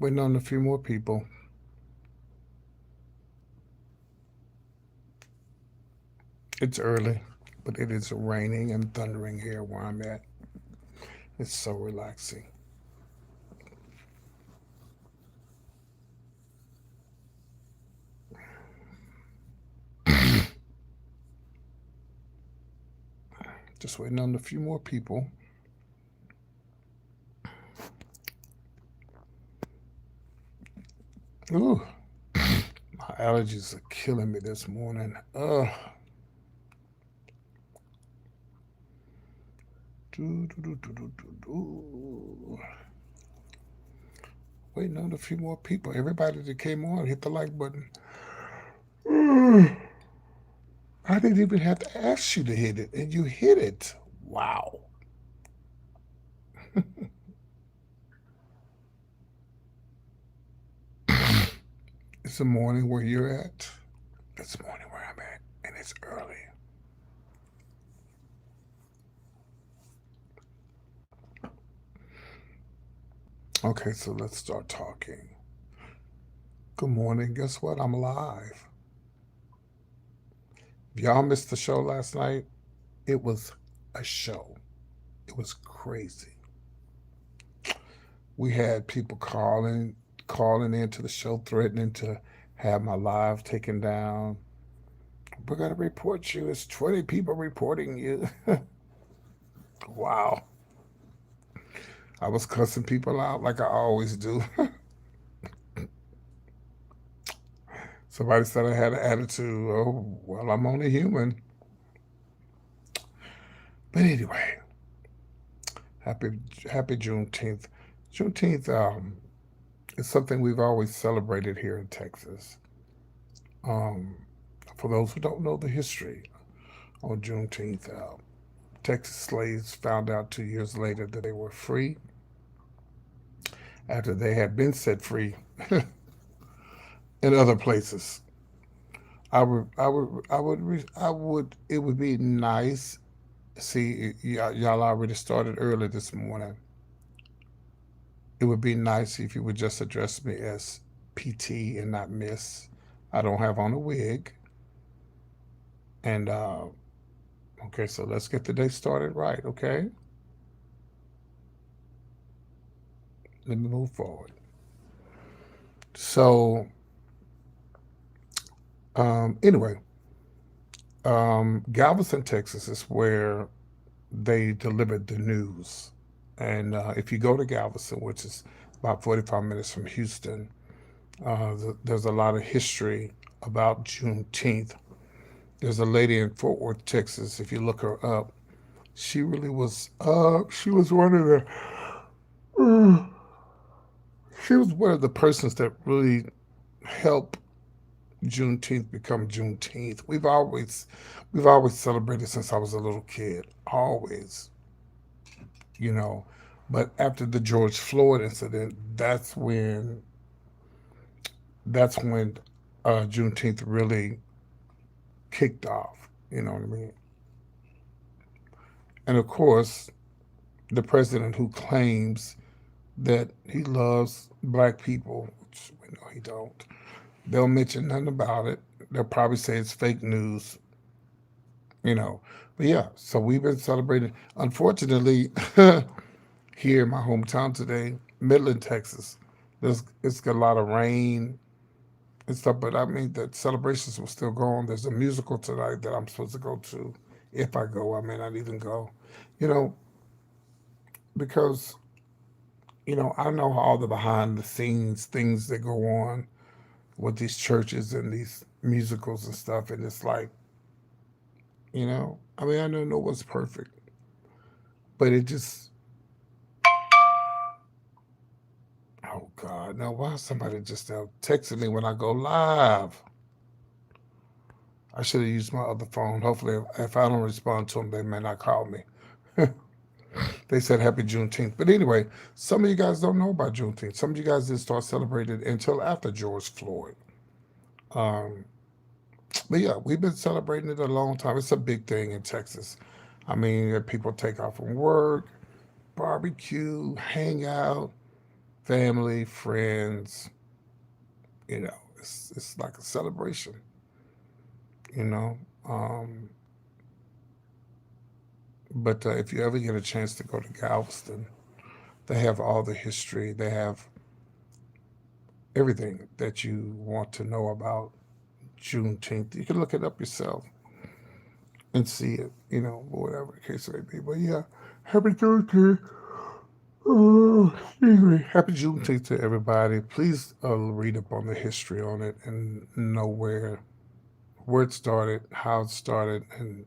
Waiting on a few more people. It's early, but it is raining and thundering here where I'm at. It's so relaxing. Just waiting on a few more people. Ooh, my allergies are killing me this morning. Do, do, do, do, do, do, do. Waiting on a few more people. Everybody that came on, hit the like button. I didn't even have to ask you to hit it, and you hit it. Wow. It's the morning where you're at. It's the morning where I'm at, and it's early. Okay, so let's start talking. Good morning. Guess what? I'm live. If y'all missed the show last night, it was a show. It was crazy. We had people calling into the show, threatening to have my live taken down. We're gonna report you. It's 20 people reporting you. Wow. I was cussing people out like I always do. Somebody said I had an attitude. Oh, well, I'm only human. But anyway, happy happy Juneteenth. Juneteenth is something we've always celebrated here in Texas. Um, for those who don't know the history, on Juneteenth, Texas slaves found out 2 years later that they were free after they had been set free in other places. It would be nice. See, y'all already started early this morning. It would be nice if you would just address me as PT and not Miss. I don't have on a wig. And, okay, so let's get the day started right, okay? Let me move forward. So, anyway, Galveston, Texas is where they delivered the news. And if you go to Galveston, which is about 45 minutes from Houston, there's a lot of history about Juneteenth. There's a lady in Fort Worth, Texas. If you look her up, she really was. She was one of the. She was one of the persons that really helped Juneteenth become Juneteenth. We've always celebrated since I was a little kid. Always, you know. But after the George Floyd incident, that's when Juneteenth really kicked off. You know what I mean? And of course, the president who claims that he loves black people, which we know he don't, they'll mention nothing about it. They'll probably say it's fake news, you know. But yeah, so we've been celebrating. Unfortunately, here in my hometown today, Midland, Texas, it's got a lot of rain and stuff. But I mean, the celebrations will still go on. There's a musical tonight that I'm supposed to go to. If I go, I may not even go. You know, because I know all the behind the scenes things that go on with these churches and these musicals and stuff, and it's like, I mean, I don't know what's perfect, but it just, oh God, now why is somebody just now texting me when I go live? I should have used my other phone. Hopefully, if I don't respond to them, they may not call me. They said Happy Juneteenth. But anyway, some of you guys don't know about Juneteenth. Some of you guys didn't start celebrating until after George Floyd. Um, but yeah, we've been celebrating it a long time. It's a big thing in Texas. I mean, people take off from work, barbecue, hang out, family, friends. It's like a celebration. You know, um, but if you ever get a chance to go to Galveston, they have all the history. They have everything that you want to know about Juneteenth. You can look it up yourself and see it, whatever the case may be. But yeah, happy Juneteenth. Oh, excuse me. Happy Juneteenth to everybody. Please read up on the history on it and know where it started, how it started, and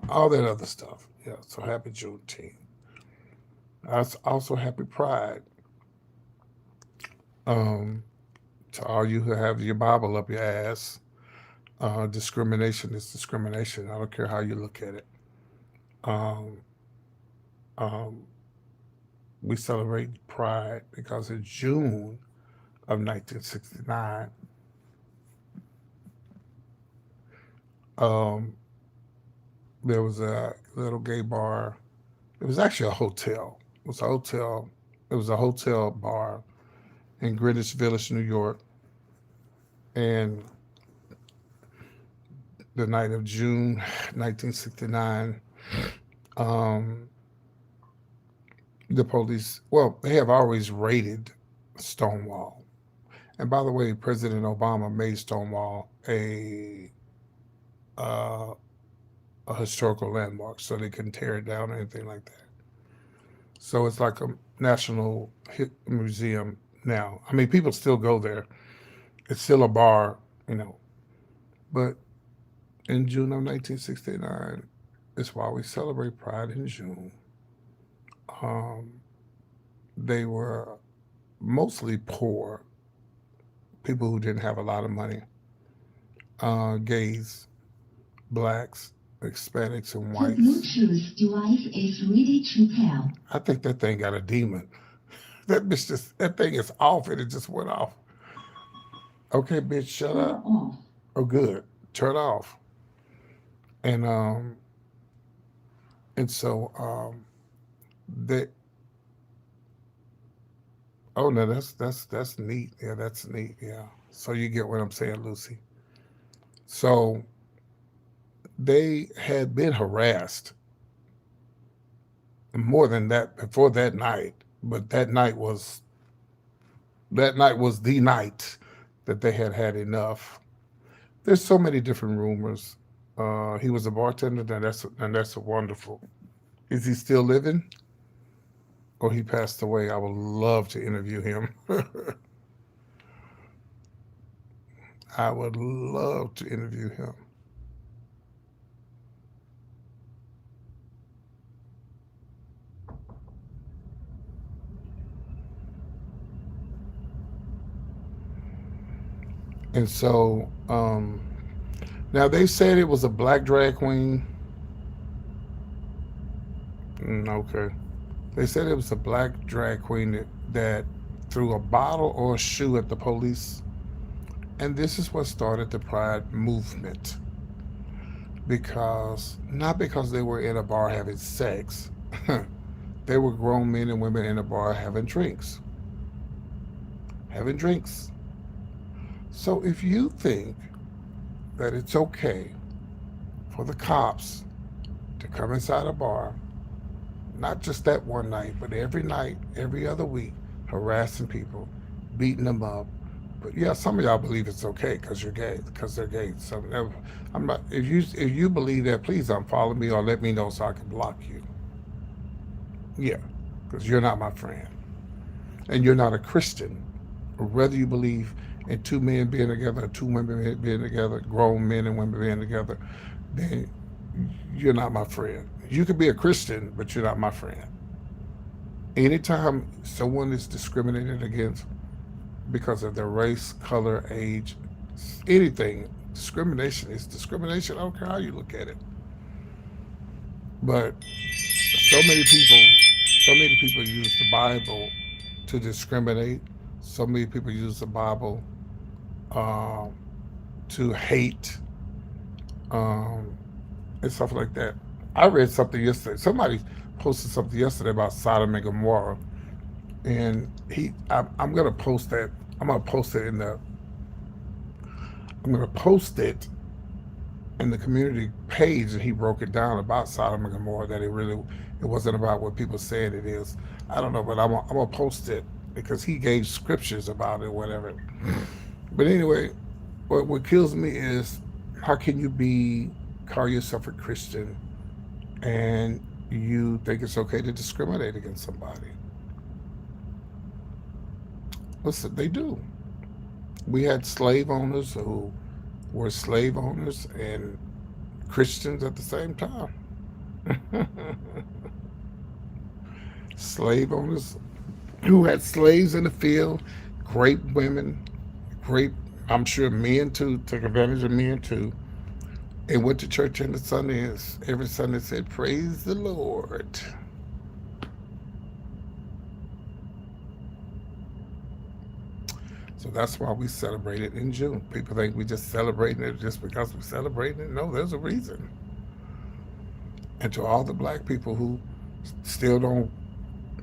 all that other stuff. Yeah. So happy Juneteenth. Also happy Pride. Um, to all you who have your Bible up your ass, discrimination is discrimination. I don't care how you look at it. Um, um, we celebrate Pride because in June of 1969, um, there was a little gay bar. It was actually a hotel. It was a hotel. It was a hotel bar in Greenwich Village, New York, and the night of June 1969, um, the police, well, they have always raided Stonewall. And by the way, President Obama made Stonewall uh, a historical landmark, so they couldn't tear it down or anything like that. So it's like a national museum now. I mean, people still go there. It's still a bar, you know. But in June of 1969, is why we celebrate Pride in June. Um, they were mostly poor, people who didn't have a lot of money, gays, blacks, Hispanics, and The whites. Bluetooth device is ready to pair. I think that thing got a demon. That thing is off and it just went off. Okay, bitch, shut Turn up. off. Oh, good. Turn off. And they. Oh no, that's neat. Yeah, that's neat. Yeah. So you get what I'm saying, Lucy. So they had been harassed more than that before that night, but that night was the night that they had had enough. There's so many different rumors. He was a bartender, and that's wonderful. Is he still living, or he passed away? I would love to interview him. I would love to interview him. And so now they said it was a black drag queen. Okay, they said it was a black drag queen that threw a bottle or a shoe at the police. And this is what started the Pride movement. Not because they were in a bar having sex, they were grown men and women in a bar having drinks. Having drinks. So if you think that it's okay for the cops to come inside a bar, not just that one night, but every night, every other week, harassing people, beating them up. But yeah, some of y'all believe it's okay because you're gay, because they're gay. So I'm not. If you believe that, please unfollow me or let me know so I can block you. Yeah, because you're not my friend, and you're not a Christian. Whether you believe in two men being together, or two women being together, grown men and women being together, then you're not my friend. You could be a Christian, but you're not my friend. Anytime someone is discriminated against because of their race, color, age, anything, discrimination is discrimination. I don't care how you look at it. But so many people, so many people use the Bible to discriminate. So many people use the Bible um, to hate um, and stuff like that. I read something yesterday. Somebody posted something yesterday about Sodom and Gomorrah. and I'm gonna post that. I'm gonna post it in the. I'm gonna post it in the community page, and he broke it down about Sodom and Gomorrah, that it wasn't about what people said it is. I don't know, but I'm gonna post it because he gave scriptures about it, whatever. But anyway, what kills me is how can you call yourself a Christian and you think it's okay to discriminate against somebody? Listen, they do. We had slave owners who were slave owners and Christians at the same time. Slave owners who had slaves in the field, great women, great, I'm sure men too, took advantage of men too, and went to church on the Sundays. Every Sunday said, "Praise the Lord." So that's why we celebrate it in June. People think we just celebrating it just because we're celebrating it. No, there's a reason. And to all the black people who still don't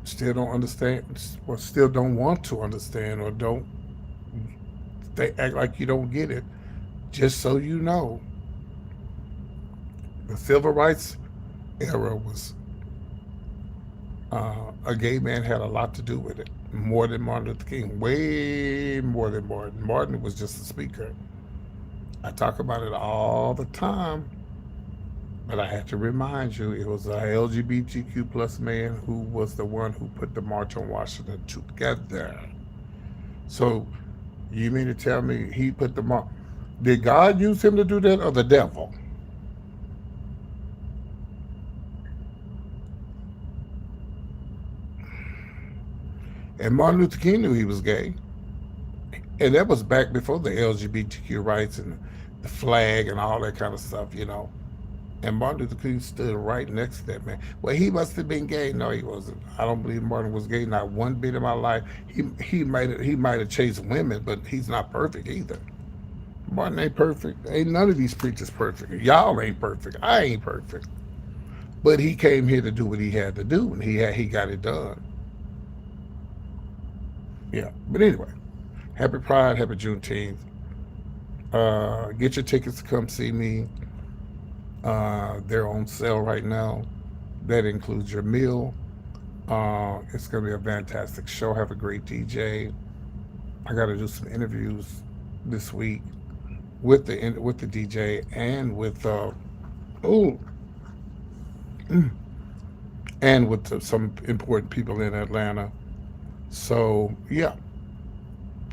still don't understand or still don't want to understand or don't, they act like you don't get it, just so you know, the civil rights era was a gay man had a lot to do with it, more than Martin Luther King, way more than Martin. Martin was just a speaker. I talk about it all the time, but I had to remind you, it was a LGBTQ plus man who was the one who put the March on Washington together. So you mean to tell me he put the march? Did God use him to do that, or the devil? And Martin Luther King knew he was gay. And that was back before the LGBTQ rights and the flag and all that kind of stuff, you know. And Martin Luther King stood right next to that man. Well, he must have been gay. No, he wasn't. I don't believe Martin was gay. Not one bit in my life. He might have chased women, but he's not perfect either. Martin ain't perfect. Ain't none of these preachers perfect. Y'all ain't perfect. I ain't perfect. But he came here to do what he had to do, and he got it done. Yeah. But anyway, happy Pride, happy Juneteenth. Get your tickets to come see me. They're on sale right now. That includes your meal. It's going to be a fantastic show. Have a great DJ. I got to do some interviews this week with the DJ and with oh and with some important people in Atlanta. So yeah.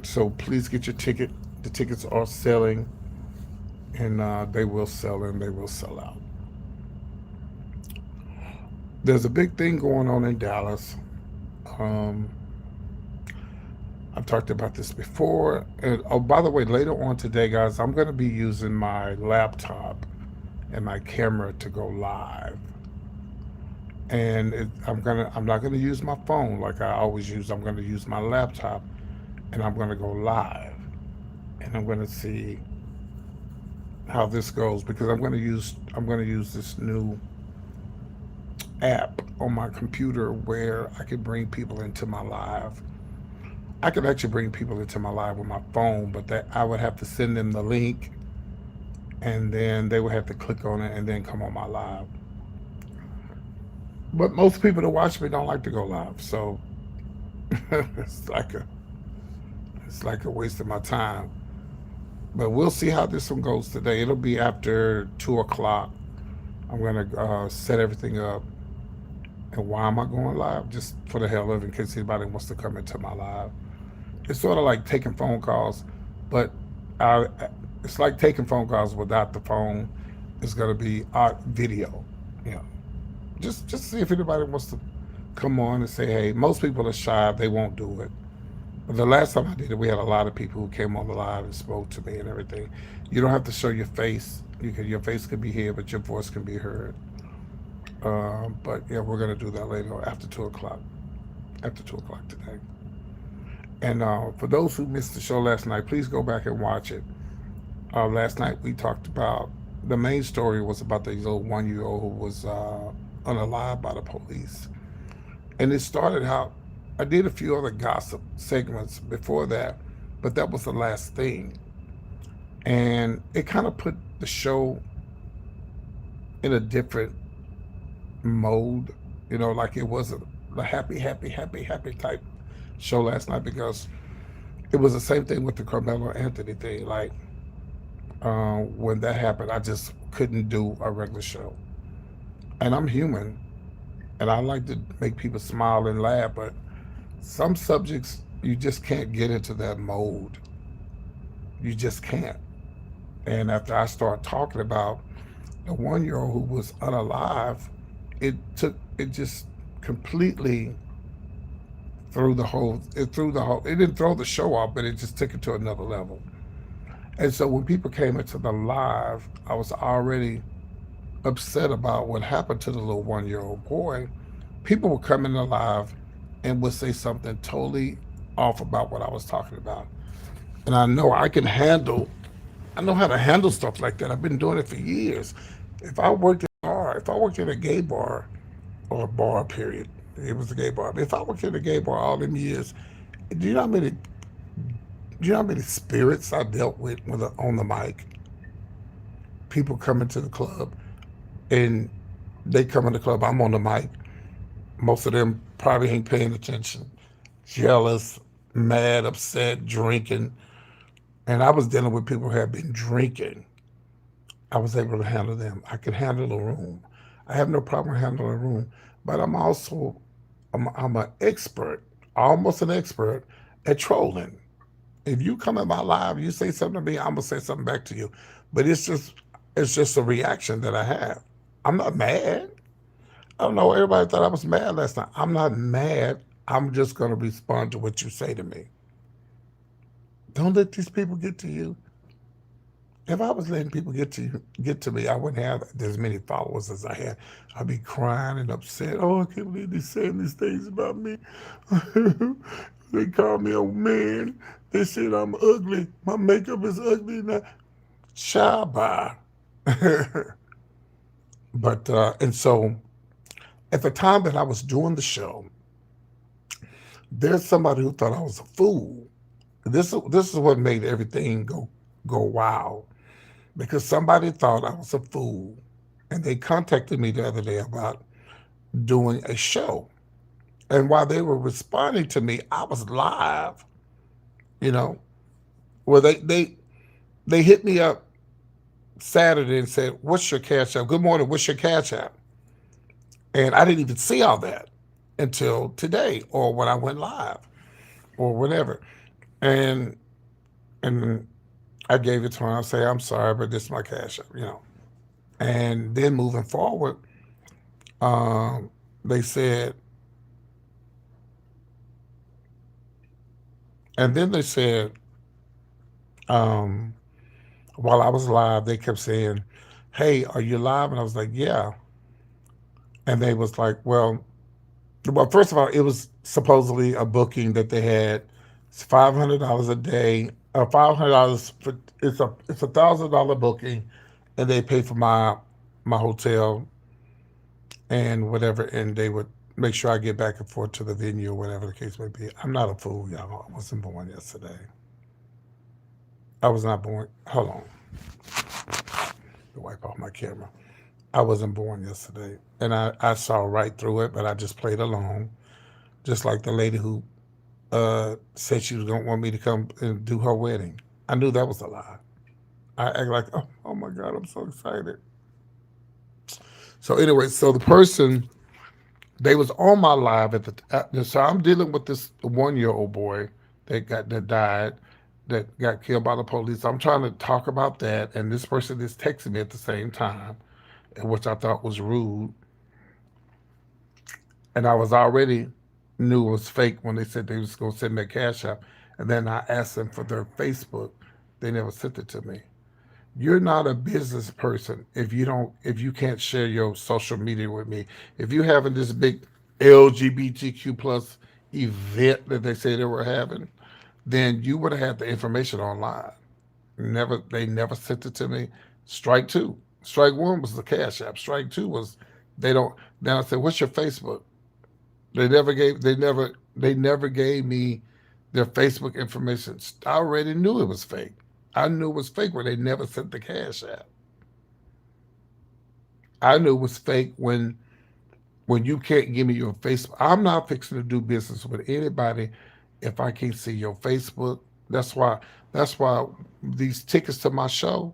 So please get your ticket. The tickets are selling, and they will sell and they will sell out. There's a big thing going on in Dallas. Um, I've talked about this before. And oh, by the way, later on today, guys, I'm going to be using my laptop and my camera to go live. And I'm not gonna use my phone like I always use. I'm gonna use my laptop, and I'm gonna go live, and I'm gonna see how this goes because I'm gonna use this new app on my computer where I could bring people into my live. I could actually bring people into my live with my phone, but that I would have to send them the link, and then they would have to click on it and then come on my live. But most people that watch me don't like to go live, so it's like a it's like a waste of my time. But we'll see how this one goes today. It'll be after 2 o'clock. I'm gonna set everything up. And why am I going live? Just for the hell of it, in case anybody wants to come into my live. It's sort of like taking phone calls, but I, it's like taking phone calls without the phone. It's gonna be video. You know, just see if anybody wants to come on and say, hey. Most people are shy; they won't do it. But the last time I did it, we had a lot of people who came on the live and spoke to me and everything. You don't have to show your face. Your face can be here, but your voice can be heard. But yeah, we're gonna do that later after 2 o'clock. After 2 o'clock today. And for those who missed the show last night, please go back and watch it. Last night we talked about the main story was about the little 1-year-old who was unalived by the police, and it started out I did a few other gossip segments before that, but that was the last thing. And it kind of put the show in a different mode, like it wasn't the happy type show last night because it was the same thing with the Carmelo Anthony thing. Like, when that happened, I just couldn't do a regular show. And I'm human, and I like to make people smile and laugh, but some subjects you just can't get into that mode. You just can't. And after I start talking about the 1 year old who was unalive, it just completely it didn't throw the show off, but it just took it to another level. And so when people came into the live, I was already upset about what happened to the little 1 year old boy. People would come in the live and would say something totally off about what I was talking about. And I know how to handle stuff like that. I've been doing it for years. If I worked in a gay bar or a bar period, it was a gay bar. If I worked in a gay bar all them years, do you know how many do you know how many spirits I dealt with on the mic? People come into the club and they come in the club. I'm on the mic. Most of them probably ain't paying attention, jealous, mad, upset, drinking. And I was dealing with people who had been drinking. I was able to handle them. I could handle a room. I have no problem handling a room. But I'm an expert, almost an expert at trolling. If you come in my live, you say something to me, I'm gonna say something back to you. But it's just a reaction that I have. I'm not mad. I don't know. Everybody thought I was mad last night. I'm not mad. I'm just gonna respond to what you say to me. Don't let these people get to you. If I was letting people get to me, I wouldn't have as many followers as I had. I'd be crying and upset. Oh, I can't believe they're saying these things about me. They call me a man. They said I'm ugly. My makeup is ugly now. Shabba. But and so at the time that I was doing the show, there's somebody who thought I was a fool. This is what made everything go wild because somebody thought I was a fool, and they contacted me the other day about doing a show. And while they were responding to me, I was live. You know, where they hit me up Saturday and said, "What's your cash app? Good morning. What's your cash app?" And I didn't even see all that until today or when I went live or whatever. And and I gave it to her. I say, "I'm sorry, but this is my cash app." And then moving forward, they said, and then they said, um, while I was live, they kept saying, "Hey, are you live?" And I was like, "Yeah." And they was like, well, first of all, it was supposedly a booking that they had. It's $500 a day. $500 for it's $1,000 booking, and they pay for my hotel and whatever, and they would make sure I get back and forth to the venue or whatever the case may be. I'm not a fool, y'all. I wasn't born yesterday. I was not born. Hold on, to wipe off my camera. I wasn't born yesterday, and I saw right through it, but I just played along, just like the lady who said she don't want me to come and do her wedding. I knew that was a lie. I act like, oh my God, I'm so excited. So anyway, so the person they was on my live so I'm dealing with this 1 year old boy that died, that got killed by the police. I'm trying to talk about that, and this person is texting me at the same time, which I thought was rude, and I was already knew it was fake when they said they was gonna send me a cash app, and then I asked them for their Facebook. They never sent it to me. You're not a business person if you can't share your social media with me. If you having this big LGBTQ plus event that they say they were having, then you would have had the information online. They never sent it to me. Strike two. Strike one was the cash app. Strike two was they don't. Then I said, "What's your Facebook?" They never. They never gave me their Facebook information. I already knew it was fake. I knew it was fake when they never sent the cash out. I knew it was fake when you can't give me your Facebook. I'm not fixing to do business with anybody if I can't see your Facebook. That's why that's why these tickets to my show,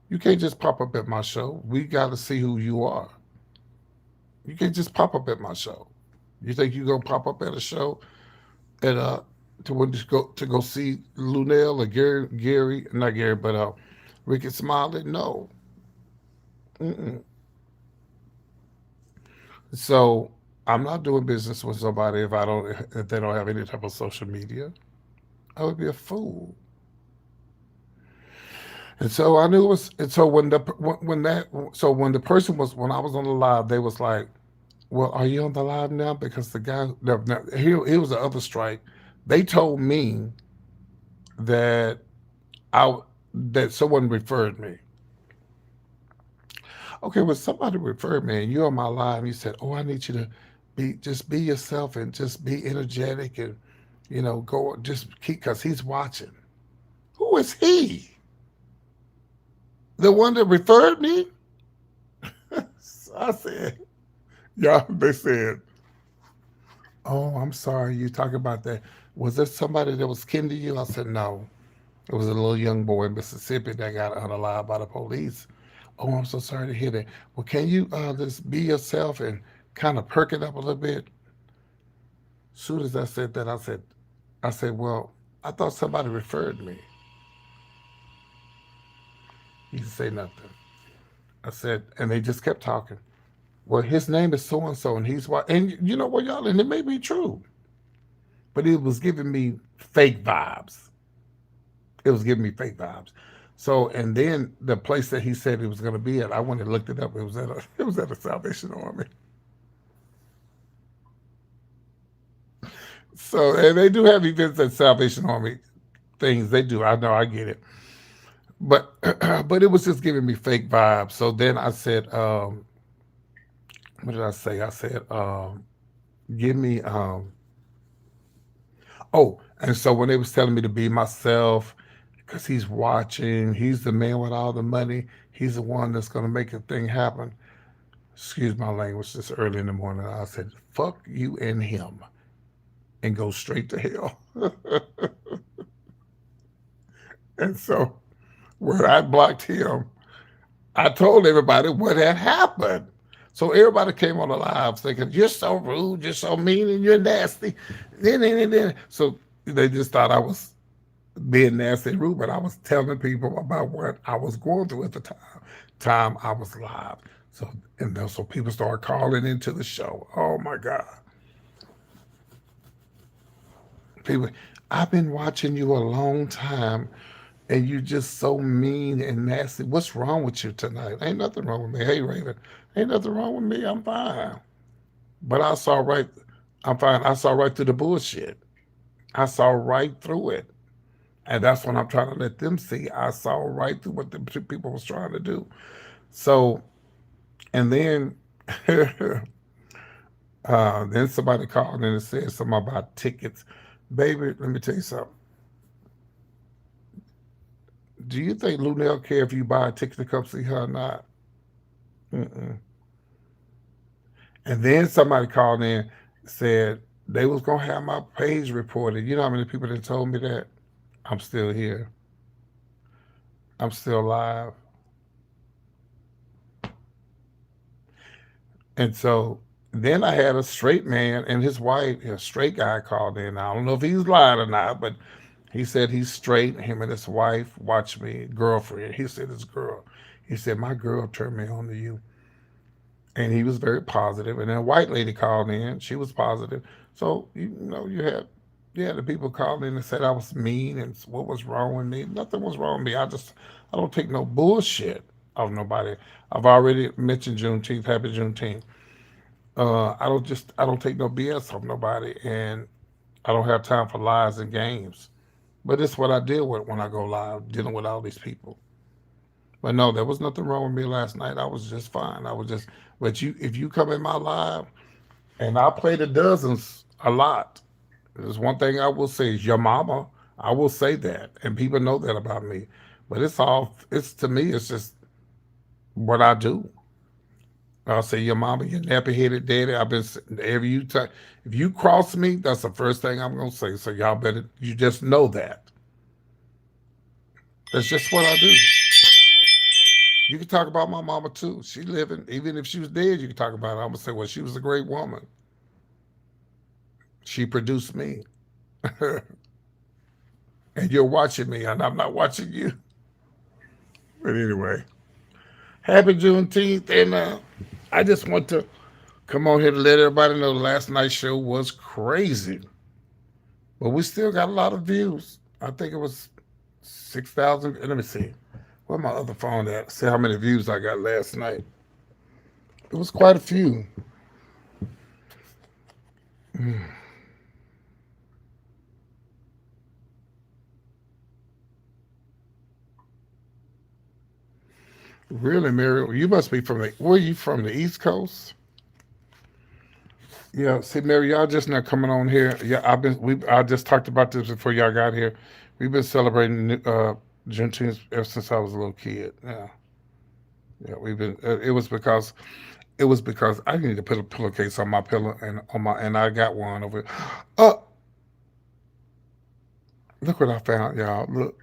you can't just pop up at my show. We got to see who you are. You can't just pop up at my show. You think you gonna pop up at a show at to go see Lunel or Gary, not Gary, but Ricky Smiley? No. Mm-mm. So I'm not doing business with somebody if they don't have any type of social media. I would be a fool. And so I knew it was. And so when the person was when I was on the live, they was like, "Well, are you on the live now?" Because the guy, no, here was the other strike. They told me that I that someone referred me. Okay, well, somebody referred me, and you're on my live, and you said, "Oh, I need you to be yourself and just be energetic and go just keep because he's watching." Who is he? The one that referred me? So I said, "Yeah." They said, "Oh, I'm sorry. You talking about that? Was there somebody that was kin to you?" I said, "No. It was a little young boy in Mississippi that got unalive by the police." "Oh, I'm so sorry to hear that. Well, can you just be yourself and kind of perk it up a little bit?" Soon as I said that, I said, "Well, I thought somebody referred me." He didn't say nothing. I said, and they just kept talking. "Well, his name is so and so, and he's what?" And you know what, y'all? And it may be true, but it was giving me fake vibes. It was giving me fake vibes. So, and then the place that he said he was going to be at, I went and looked it up. It was at a it was at a Salvation Army. So, and they do have events at Salvation Army things. They do. I know. I get it. But but it was just giving me fake vibes. So then I said, what did I say? I said, give me oh, and so when they was telling me to be myself, because he's watching, he's the man with all the money, he's the one that's gonna make a thing happen. Excuse my language, this early in the morning. I said, "Fuck you and him," and go straight to hell. And so when I blocked him, I told everybody what had happened. So everybody came on the live thinking, "You're so rude, you're so mean, and you're nasty." So they just thought I was being nasty and rude, but I was telling people about what I was going through at the time I was live. So and then so people started calling into the show. Oh my God. People, "I've been watching you a long time and you just so mean and nasty. What's wrong with you tonight?" Ain't nothing wrong with me. Hey Raven, ain't nothing wrong with me. I'm fine. But I saw right I'm fine. I saw right through the bullshit. I saw right through it. And that's what I'm trying to let them see. I saw right through what the people was trying to do. So and then somebody called in and said something about tickets. Baby, let me tell you something. Do you think Lunel care if you buy a ticket to come see her or not? Mm-mm. And then somebody called in said they was gonna have my page reported. You know how many people that told me that? I'm still here. I'm still alive. And so then I had a straight man and his wife, a straight guy called in. I don't know if he's lying or not, but he said he's straight. Him and his wife watch me, girlfriend. He said his girl. He said, "My girl turned me on to you." And he was very positive. And then a white lady called in. She was positive. So you had the people calling in and said I was mean and what was wrong with me. Nothing was wrong with me. I don't take no bullshit of nobody. I've already mentioned Juneteenth. Happy Juneteenth. I don't take no BS from nobody, and I don't have time for lies and games. But it's what I deal with when I go live, dealing with all these people. But no, there was nothing wrong with me last night. I was just fine. But if you come in my live, and I play the dozens a lot. There's one thing I will say is your mama. I will say that, and people know that about me. But it's to me, it's just what I do. I'll say your mama, your nappy headed daddy. I've been every you time. If you cross me, that's the first thing I'm gonna say. So y'all better you just know that. That's just what I do. You can talk about my mama too. She living, even if she was dead, you can talk about it. I'm gonna say, well, she was a great woman. She produced me, and you're watching me, and I'm not watching you. But anyway, happy Juneteenth, and I just want to come on here to let everybody know the last night's show was crazy, but we still got a lot of views. I think it was 6,000. Let me see. Where my other phone at? See how many views I got last night. It was quite a few. Really, Mary? You must be from the. Where are you from? The East Coast? Yeah. See, Mary, y'all just not coming on here. Yeah, I just talked about this before y'all got here. We've been celebrating Juneteenth ever since I was a little kid. Yeah. Yeah. We've been. It was because I needed to put a pillowcase on my pillow and I got one over. Oh, look what I found, y'all. Look.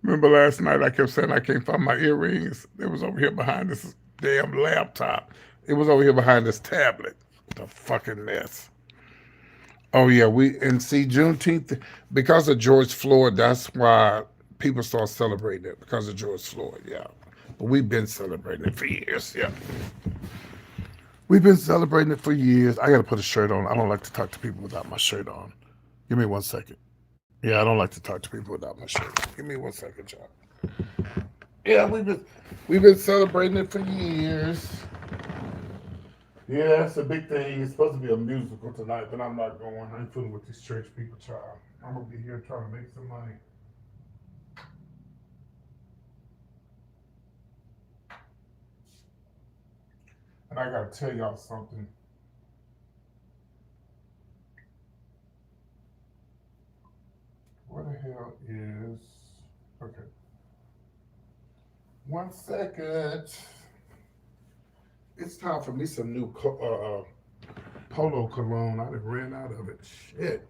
Remember last night I kept saying I can't find my earrings. It was over here behind this damn laptop. It was over here behind this tablet. The fucking mess. Oh yeah, we and see Juneteenth because of George Floyd. That's why people start celebrating it because of George Floyd. Yeah, but we've been celebrating it for years. Yeah, we've been celebrating it for years. I got to put a shirt on. I don't like to talk to people without my shirt on. Give me 1 second. Yeah, I don't like to talk to people without my shirt. Give me 1 second, y'all. Yeah, we've been celebrating it for years. Yeah, that's a big thing. It's supposed to be a musical tonight, but I'm not going. I ain't fooling with these church people, child. I'm gonna be here trying to make some money. And I gotta tell y'all something. Where the hell is? Okay, 1 second. It's time for me some new polo cologne. I done ran out of it. Shit.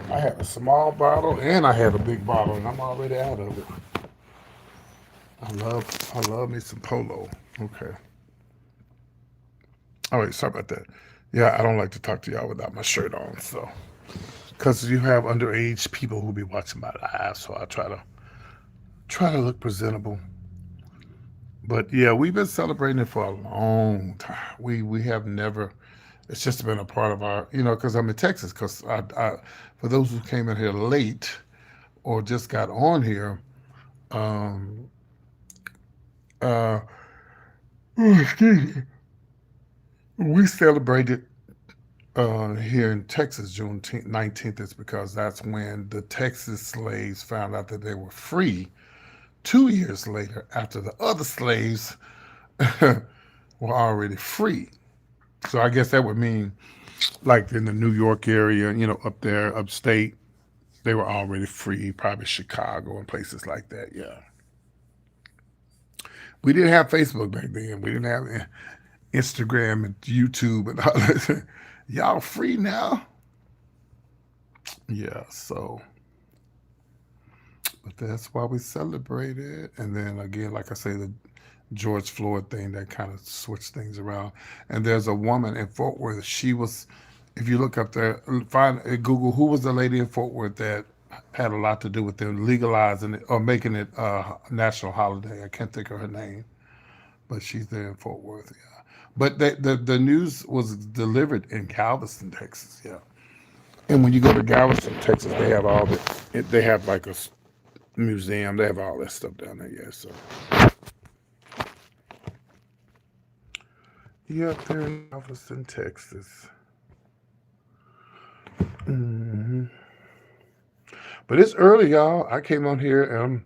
I had a small bottle and I had a big bottle, and I'm already out of it. I love me some polo. Okay. All right, sorry about that. Yeah, I don't like to talk to y'all without my shirt on. So, because you have underage people who be watching my live, so I try to look presentable. But yeah, we've been celebrating it for a long time. We have never. It's just been a part of our, because I'm in Texas. Because for those who came in here late or just got on here, um, uh, excuse me, we celebrated here in Texas, June 19th, is because that's when the Texas slaves found out that they were free 2 years later after the other slaves were already free. So I guess that would mean, like in the New York area, up there, upstate, they were already free, probably Chicago and places like that. Yeah. We didn't have Facebook back then. We didn't have Instagram and YouTube and all that. Y'all free now? Yeah, so but that's why we celebrate it. And then again, like I say, the George Floyd thing that kind of switched things around. And there's a woman in Fort Worth. She was, if you look up there, find Google who was the lady in Fort Worth that had a lot to do with them legalizing it or making it a national holiday. I can't think of her name, but she's there in Fort Worth. Yeah, but the news was delivered in Galveston, Texas. Yeah, and when you go to Galveston, Texas, they have all the they have like a museum. They have all that stuff down there. Yeah, so yeah, up there in Galveston, Texas. hmm But it's early, y'all. I came on here and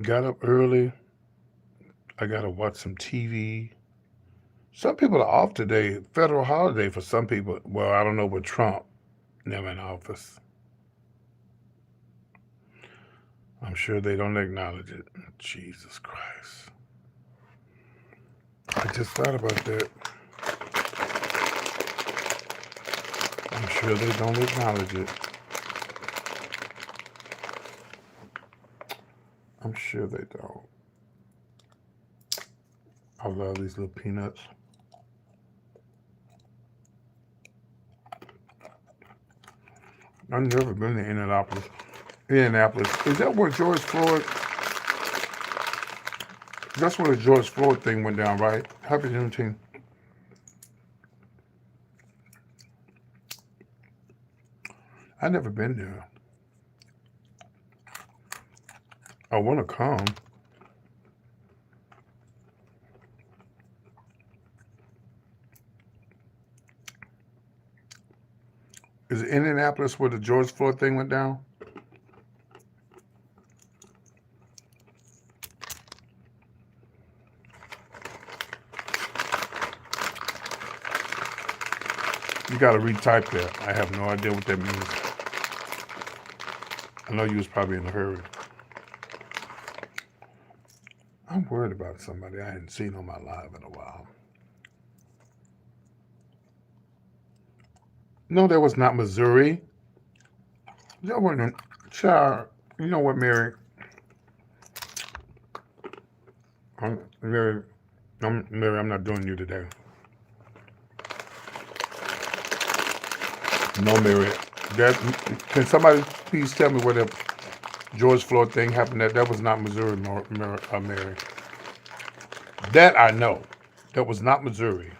got up early. I gotta watch some TV. Some people are off today. Federal holiday for some people. Well, I don't know with Trump never in office. I'm sure they don't acknowledge it. Jesus Christ. I just thought about that. I'm sure they don't acknowledge it. I'm sure they don't. I love these little peanuts. I've never been to Indianapolis. Indianapolis. Is that where George Floyd? That's where the George Floyd thing went down, right? Happy Juneteenth. I never been there. I want to come. Is Indianapolis where the George Floyd thing went down? You got to retype that. I have no idea what that means. I know you was probably in a hurry. I'm worried about somebody I hadn't seen on my live in a while. No, that was not Missouri. That wasn't. Child, you know what, Mary? Mary, I'm not doing you today. No, Mary. That can somebody please tell me where the George Floyd thing happened? That was not Missouri, Mary. That I know. That was not Missouri.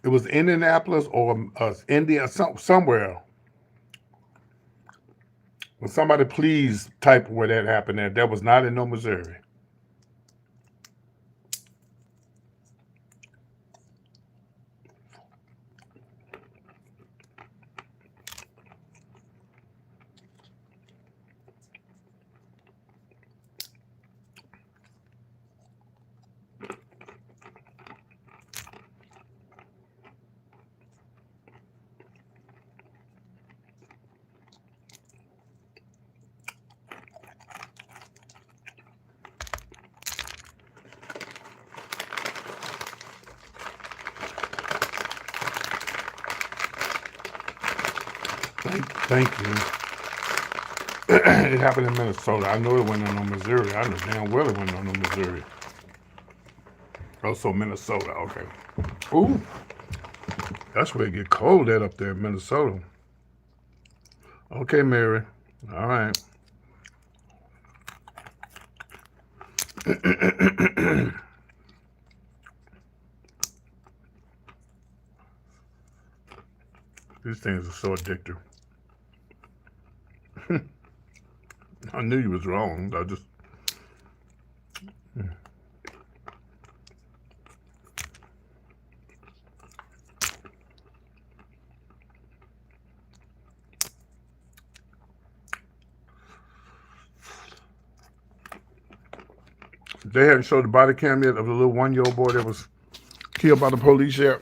It was Indianapolis or India, somewhere. Will somebody please type where that happened at? That was not in no Missouri. Thank you. It happened in Minnesota. I know it went on Missouri. I know damn well it went on Missouri. Also Minnesota. Okay. Ooh, that's where it get cold at up there in Minnesota. Okay, Mary. All right. These things are so addictive. I knew you was wrong. I just. They hadn't showed the body cam yet of the little 1-year-old boy that was killed by the police yet.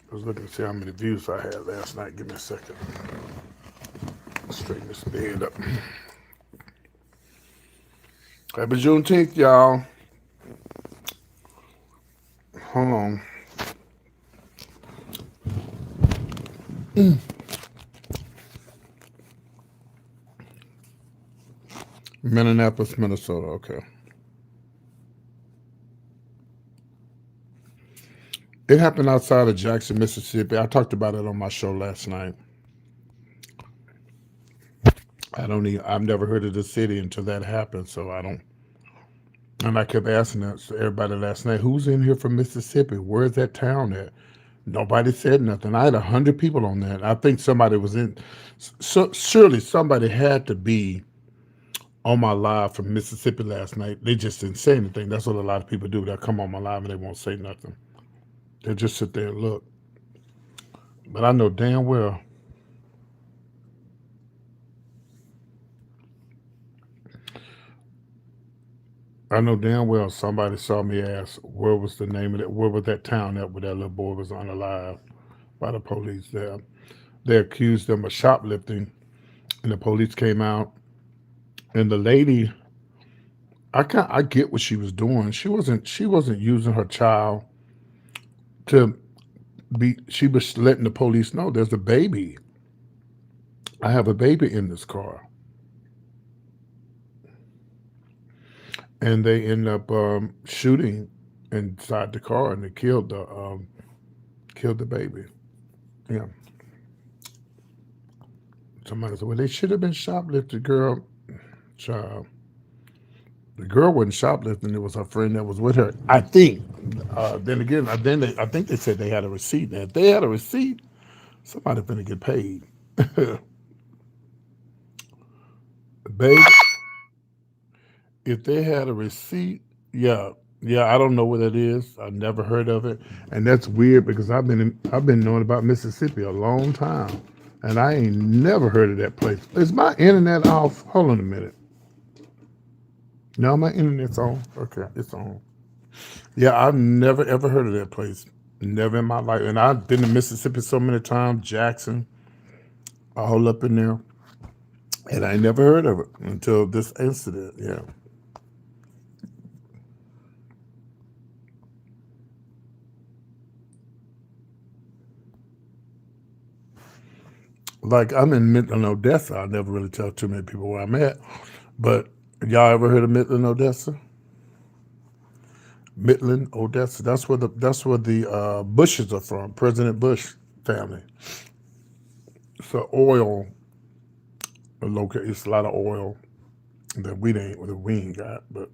I was looking to see how many views I had last night. Give me a second. Straighten this bed up. Happy Juneteenth, y'all. Hold on. Minneapolis, Minnesota. Okay. It happened outside of Jackson, Mississippi. I talked about it on my show last night. I've never heard of the city until that happened, so I don't. And I kept asking everybody last night, who's in here from Mississippi? Where's that town at? Nobody said nothing. I had 100 people on that. I think somebody was in. So surely somebody had to be on my live from Mississippi last night. They just didn't say anything. That's what a lot of people do. They'll come on my live and they won't say nothing. They just sit there and look. But I know damn well, somebody saw me ask where was the name of that, where was that town at where that little boy was unalive by the police there. They accused them of shoplifting, and the police came out, and the lady, I get what she was doing. She wasn't using her child to be. She was letting the police know there's a baby. I have a baby in this car, and they end up shooting inside the car, and they killed the baby. Yeah. Somebody said, well, they should have been shoplifted, girl. Child. The girl wasn't shoplifting. It was her friend that was with her. I think. Then again, I think they said they had a receipt. Now, if they had a receipt, somebody finna get paid. Baby, if they had a receipt, yeah, yeah. I don't know what that is. I've never heard of it, and that's weird because I've been knowing about Mississippi a long time, and I ain't never heard of that place. Is my internet off? Hold on a minute. No, my internet's on. Okay, it's on. Yeah, I've never ever heard of that place. Never in my life. And I've been to Mississippi so many times, Jackson, all up in there. And I never heard of it until this incident. Yeah. Like I'm in Midland, Odessa. I never really tell too many people where I'm at. But y'all ever heard of Midland, Odessa? Midland, Odessa. That's where the Bushes are from, President Bush family. So oil local. It's a lot of oil that we ain't got. But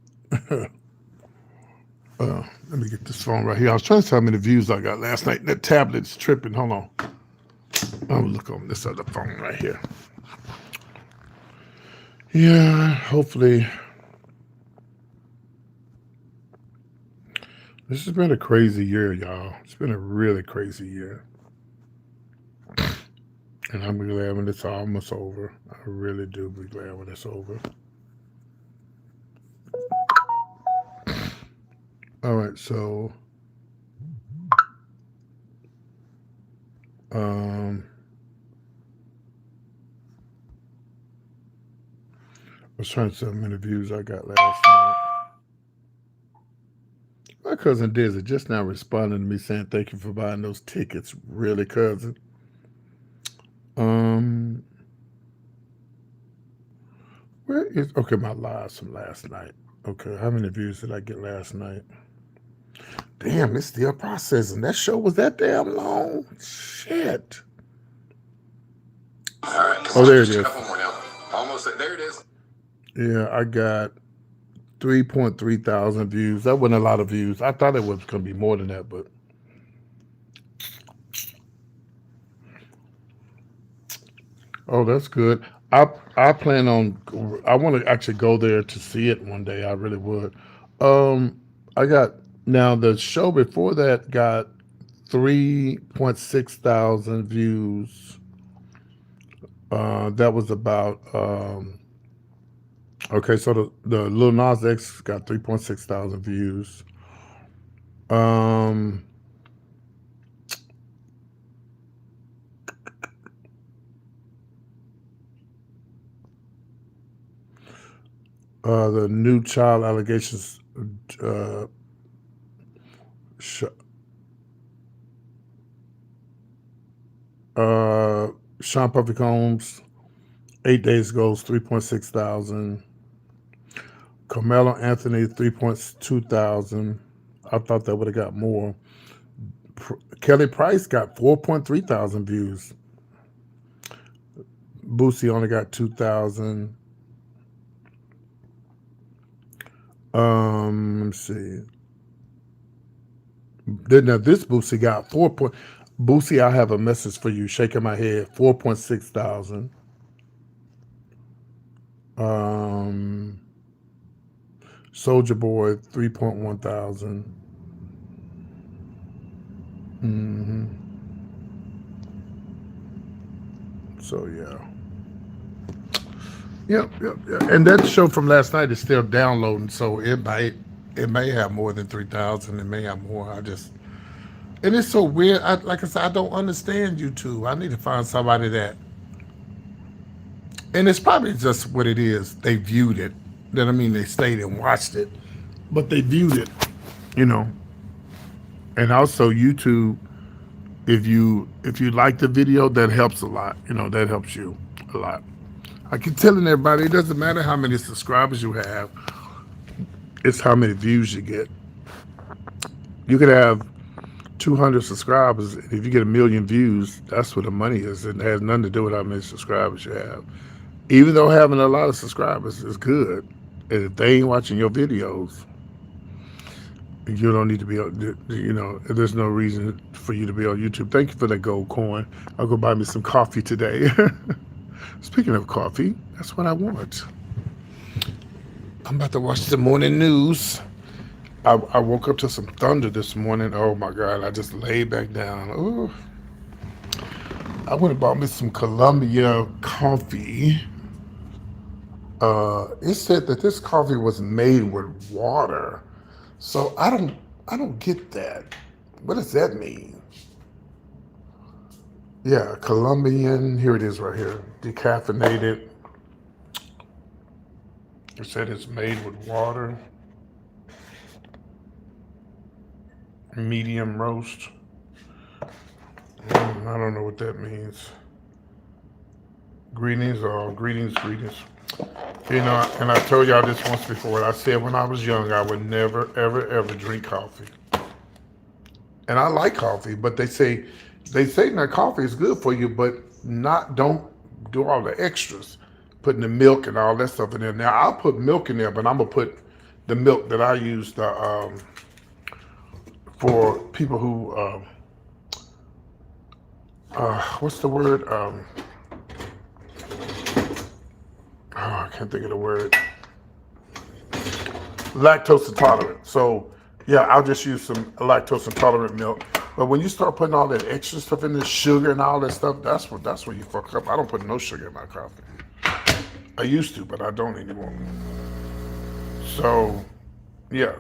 let me get this phone right here. I was trying to tell how many views I got last night. That tablet's tripping. Hold on. I'm gonna look on this other phone right here. Yeah, hopefully. This has been a crazy year, y'all. It's been a really crazy year. And I'm glad when it's almost over. I really do be glad when it's over. All right, so um, I was trying to see how many views I got last night. My cousin Dizzy just now responding to me saying thank you for buying those tickets. Really, cousin. Um, where is okay? My lives from last night. Okay, how many views did I get last night? Damn, it's still processing. That show was that damn long. Shit. All right, come Oh, on, there it just a is. couple more now. Almost there. It is. Yeah, I got 3.3 thousand views. That wasn't a lot of views. I thought it was going to be more than that, but oh, that's good. I plan on. I want to actually go there to see it one day. I really would. Um, I got now the show before that got 3.6 thousand views. That was about okay. So the Lil Nas X got 3.6 thousand views. Um, the new child allegations. Uh, sh- uh, Sean Puffy Combs 8 days ago 3.6 thousand. Carmelo Anthony 3.2 thousand. I thought that would have got more. Kelly Price got 4.3 thousand views. Boosie only got 2,000. Let me see. Then now this Boosie got 4 point. Boosie, I have a message for you. Shaking my head. 4.6 thousand. Um, Soldier Boy 3.1 thousand. Mm-hmm. So yeah. Yep. And that show from last night is still downloading, so it may have more than 3,000. It may have more. And it's so weird. Like I said, I don't understand YouTube. I need to find somebody that, and it's probably just what it is. They viewed it. That I mean, they stayed and watched it, but they viewed it, you know. And also YouTube, if you like the video, that helps a lot. That helps you a lot. I keep telling everybody, it doesn't matter how many subscribers you have, it's how many views you get. You could have 200 subscribers. If you get 1 million views, that's where the money is. It has nothing to do with how many subscribers you have. Even though having a lot of subscribers is good, and if they ain't watching your videos, you don't need to be there's no reason for you to be on YouTube. Thank you for that gold coin. I'll go buy me some coffee today. Speaking of coffee, that's what I want. I'm about to watch the morning news. I woke up to some thunder this morning. Oh my God, I just laid back down. Ooh. I went and bought me some Columbia coffee. It said that this coffee was made with water. So I don't get that. What does that mean? Yeah, Colombian, here it is right here. Decaffeinated. It said it's made with water. Medium roast. I don't know what that means. Greetings. And I told y'all this once before. I said when I was young, I would never, ever, ever drink coffee. And I like coffee, but they say that coffee is good for you, but don't do all the extras, putting the milk and all that stuff in there. Now I'll put milk in there, but I'm gonna put the milk that I use for people who what's the word? I can't think of the word. Lactose intolerant. So yeah, I'll just use some lactose intolerant milk. But when you start putting all that extra stuff in, the sugar and all that stuff, that's where you fuck up. I don't put no sugar in my coffee. I used to, but I don't anymore. So yeah.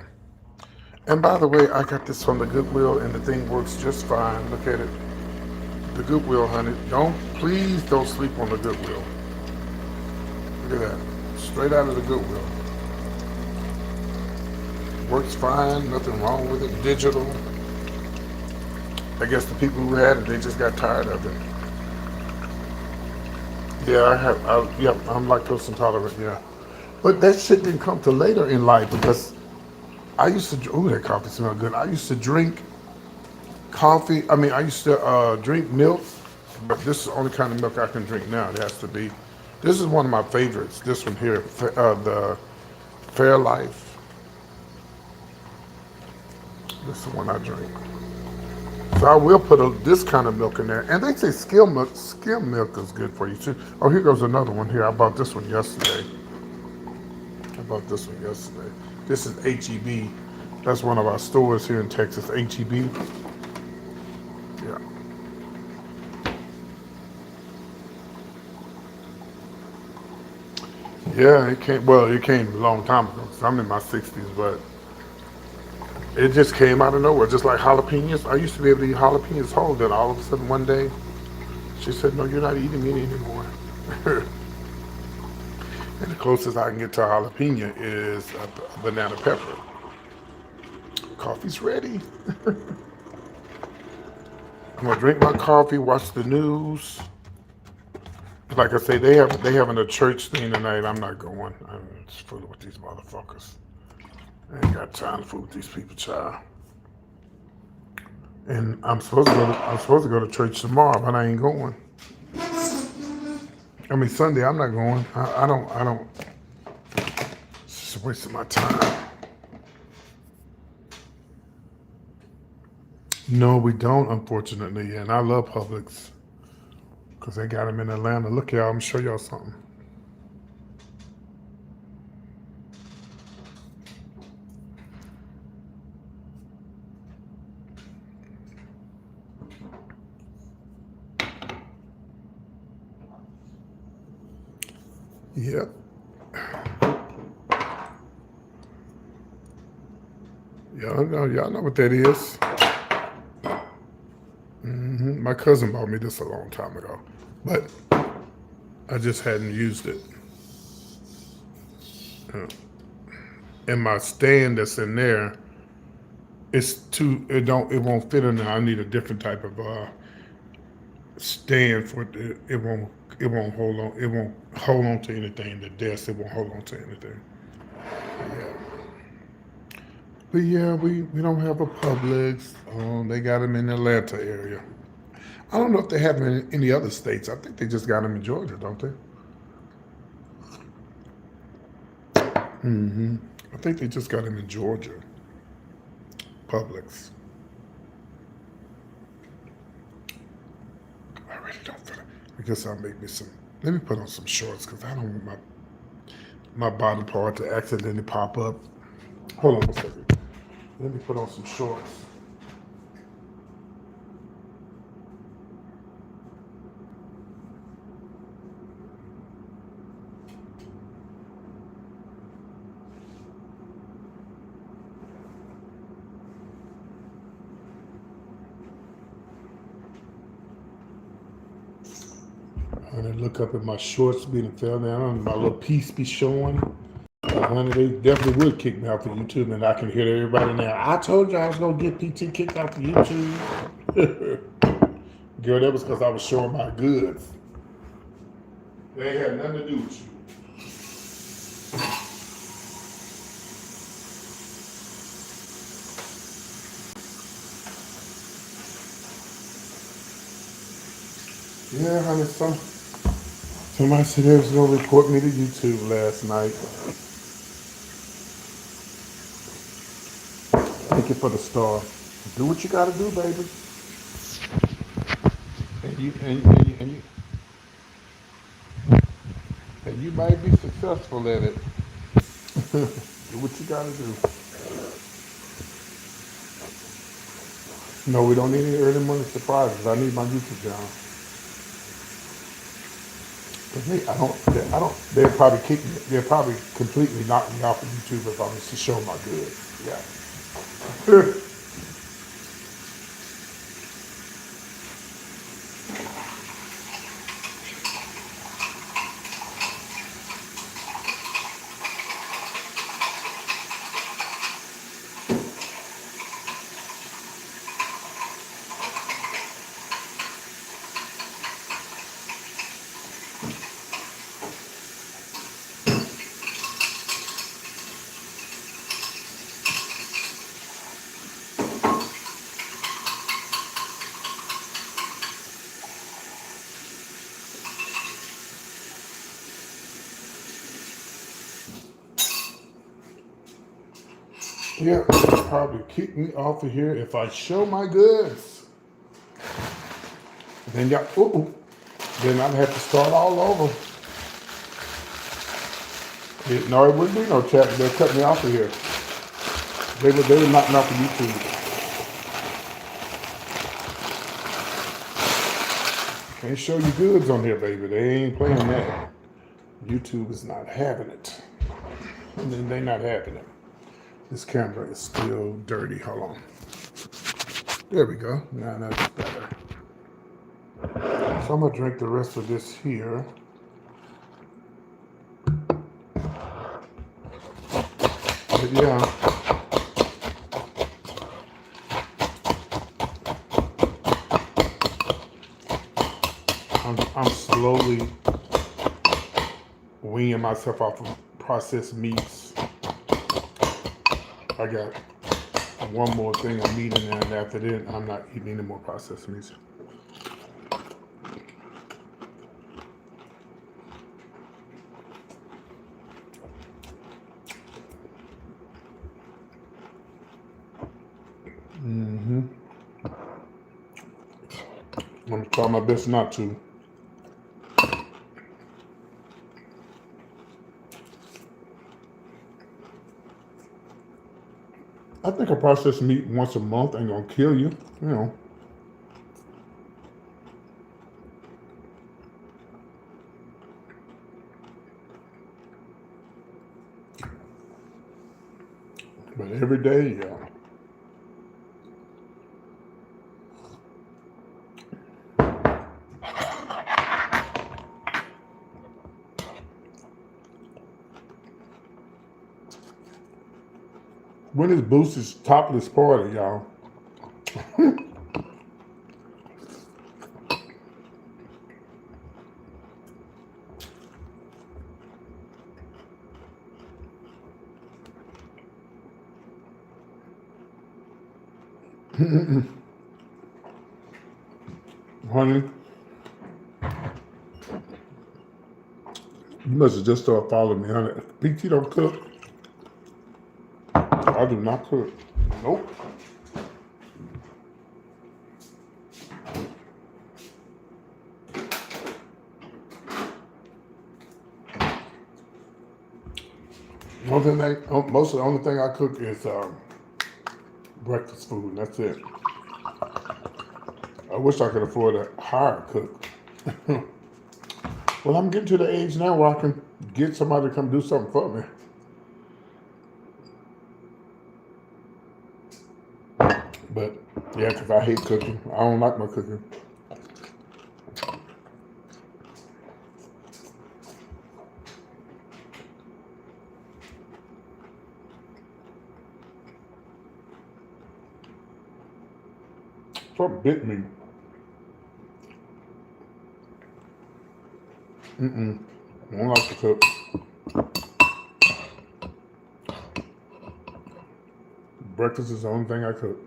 And by the way, I got this from the Goodwill, and the thing works just fine. Look at it. The Goodwill, honey. Please don't sleep on the Goodwill. Look at that. Straight out of the Goodwill. Works fine, nothing wrong with it. Digital. I guess the people who had it, they just got tired of it. Yeah, I'm lactose intolerant, yeah. But that shit didn't come till later in life because I used to, that coffee smells good. I used to drink coffee, I used to drink milk, but this is the only kind of milk I can drink now. It has to be, this is one of my favorites, this one here, the Fairlife. This is the one I drink. So I will put this kind of milk in there. And they say skim milk is good for you too. Oh, here goes another one here. I bought this one yesterday. This is HEB. That's one of our stores here in Texas, HEB. Yeah. Yeah, it came a long time ago. So I'm in my 60s, but it just came out of nowhere, just like jalapenos. I used to be able to eat jalapenos whole, then all of a sudden one day, she said, no, you're not eating meat anymore. And the closest I can get to a jalapeno is a banana pepper. Coffee's ready. I'm gonna drink my coffee, watch the news. Like I say, they having a church thing tonight. I'm not going. I'm just fooling with these motherfuckers. I ain't got time to fool with these people, child. And I'm supposed to go to church tomorrow, but I ain't going. Sunday. I'm not going. I don't. It's just wasting my time. No, we don't, unfortunately. And I love Publix because they got them in Atlanta. Look, y'all. I'm gonna show y'all something. Yep. Y'all know what that is. My cousin bought me this a long time ago, but I just hadn't used it. And my stand that's in there, it's too. It won't fit in there. I need a different type of stand for it. It won't hold on. It won't hold on to anything. The desk, it won't hold on to anything. Yeah. But yeah, we don't have a Publix. They got them in the Atlanta area. I don't know if they have them in any other states. I think they just got them in Georgia, don't they? I think they just got them in Georgia. Publix. I really don't feel it. I guess I'll make me some. Let me put on some shorts because I don't want my bottom part to accidentally pop up. Hold on one second. Let me put on some shorts. And I look up at my shorts being fell down and my little piece be showing. Honey, they definitely would kick me off of YouTube, and I can hear everybody now. I told you I was gonna get PT kicked off of YouTube. Girl, that was because I was showing my goods. They ain't had nothing to do with you. Yeah, honey, somebody said they was gonna report me to YouTube last night. Thank you for the star. Do what you gotta do, baby. And you might be successful at it. Do what you gotta do. No, we don't need any early morning surprises. I need my YouTube channel. I don't. They'll probably kick me. They'll probably completely knock me off of YouTube if I was to show my goods. Yeah. Yeah, they'll probably kick me off of here if I show my goods. Then then I'd have to start all over. No, it wouldn't be no chat. They'll cut me off of here. They would knock me off of YouTube. Can't show you goods on here, baby. They ain't playing that. YouTube is not having it. And then they not having it. This camera is still dirty. Hold on. There we go. Now that's better. So I'm gonna drink the rest of this here. But yeah. I'm slowly weaning myself off of processed meats. I got one more thing of meat in there, and after that, I'm not eating any more processed meats. I'm gonna try my best not to. I think a processed meat once a month ain't gonna kill you, you know. But every day, yeah. When is Boost's topless party, y'all? Honey, you must have just started following me, honey. PT don't cook. I do not cook. Nope. Most of the only thing I cook is breakfast food, and that's it. I wish I could afford a hire cook. Well, I'm getting to the age now where I can get somebody to come do something for me. But yeah, because I hate cooking. I don't like my cooking. Something bit me. I don't like to cook. Breakfast is the only thing I cook.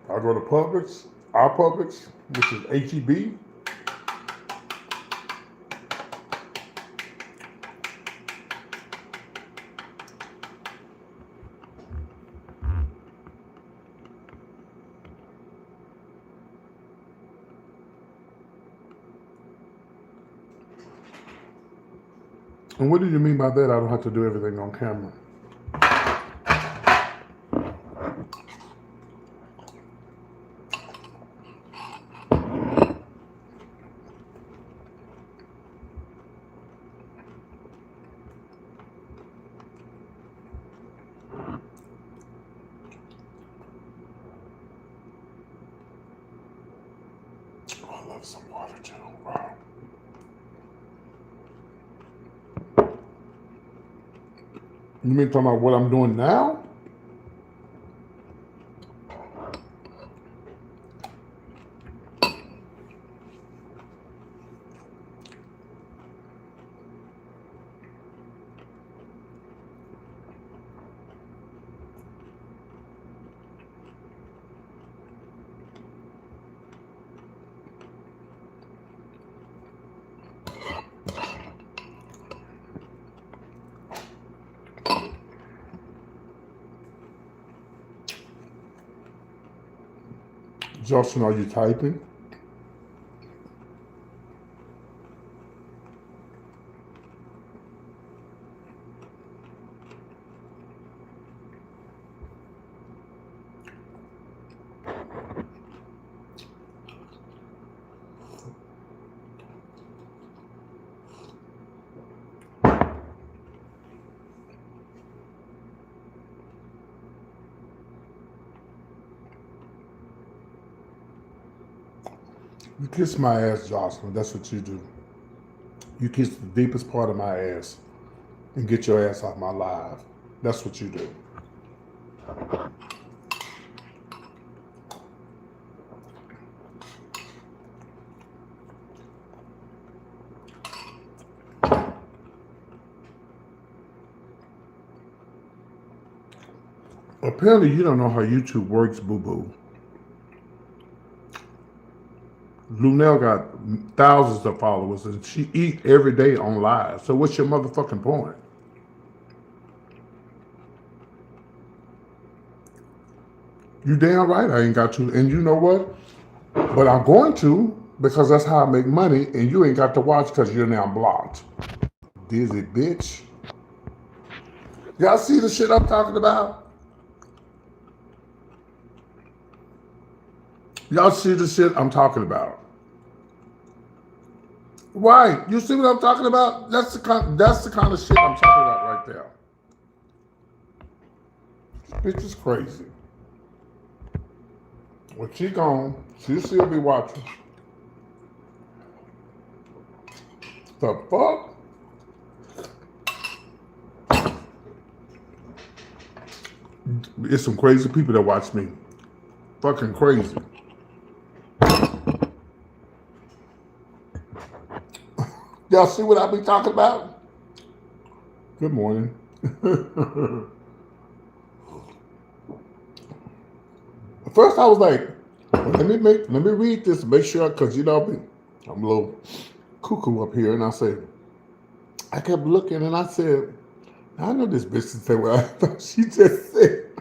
I go to Publix, our Publix, which is H-E-B. And what do you mean by that? I don't have to do everything on camera. Oh, I love some water too. Wow. You mean talking about what I'm doing now? Justin, are you typing? You kiss my ass, Jocelyn. That's what you do. You kiss the deepest part of my ass and get your ass off my live. That's what you do. Apparently, you don't know how YouTube works, boo-boo. Lunel got thousands of followers and she eat every day on live. So what's your motherfucking point? You damn right I ain't got to. And you know what? But I'm going to because that's how I make money and you ain't got to watch because you're now blocked. Dizzy bitch. Y'all see the shit I'm talking about? Y'all see the shit I'm talking about? Right. You see what I'm talking about? That's the kind of shit I'm talking about right there. This bitch is crazy. When she gone, she'll still be watching. The fuck? It's some crazy people that watch me. Fucking crazy. Y'all see what I be talking about? Good morning. First I was like, well, let me read this, make sure, because you know I'm a little cuckoo up here, and I kept looking, and I said, I know this bitch to say what I thought she just said.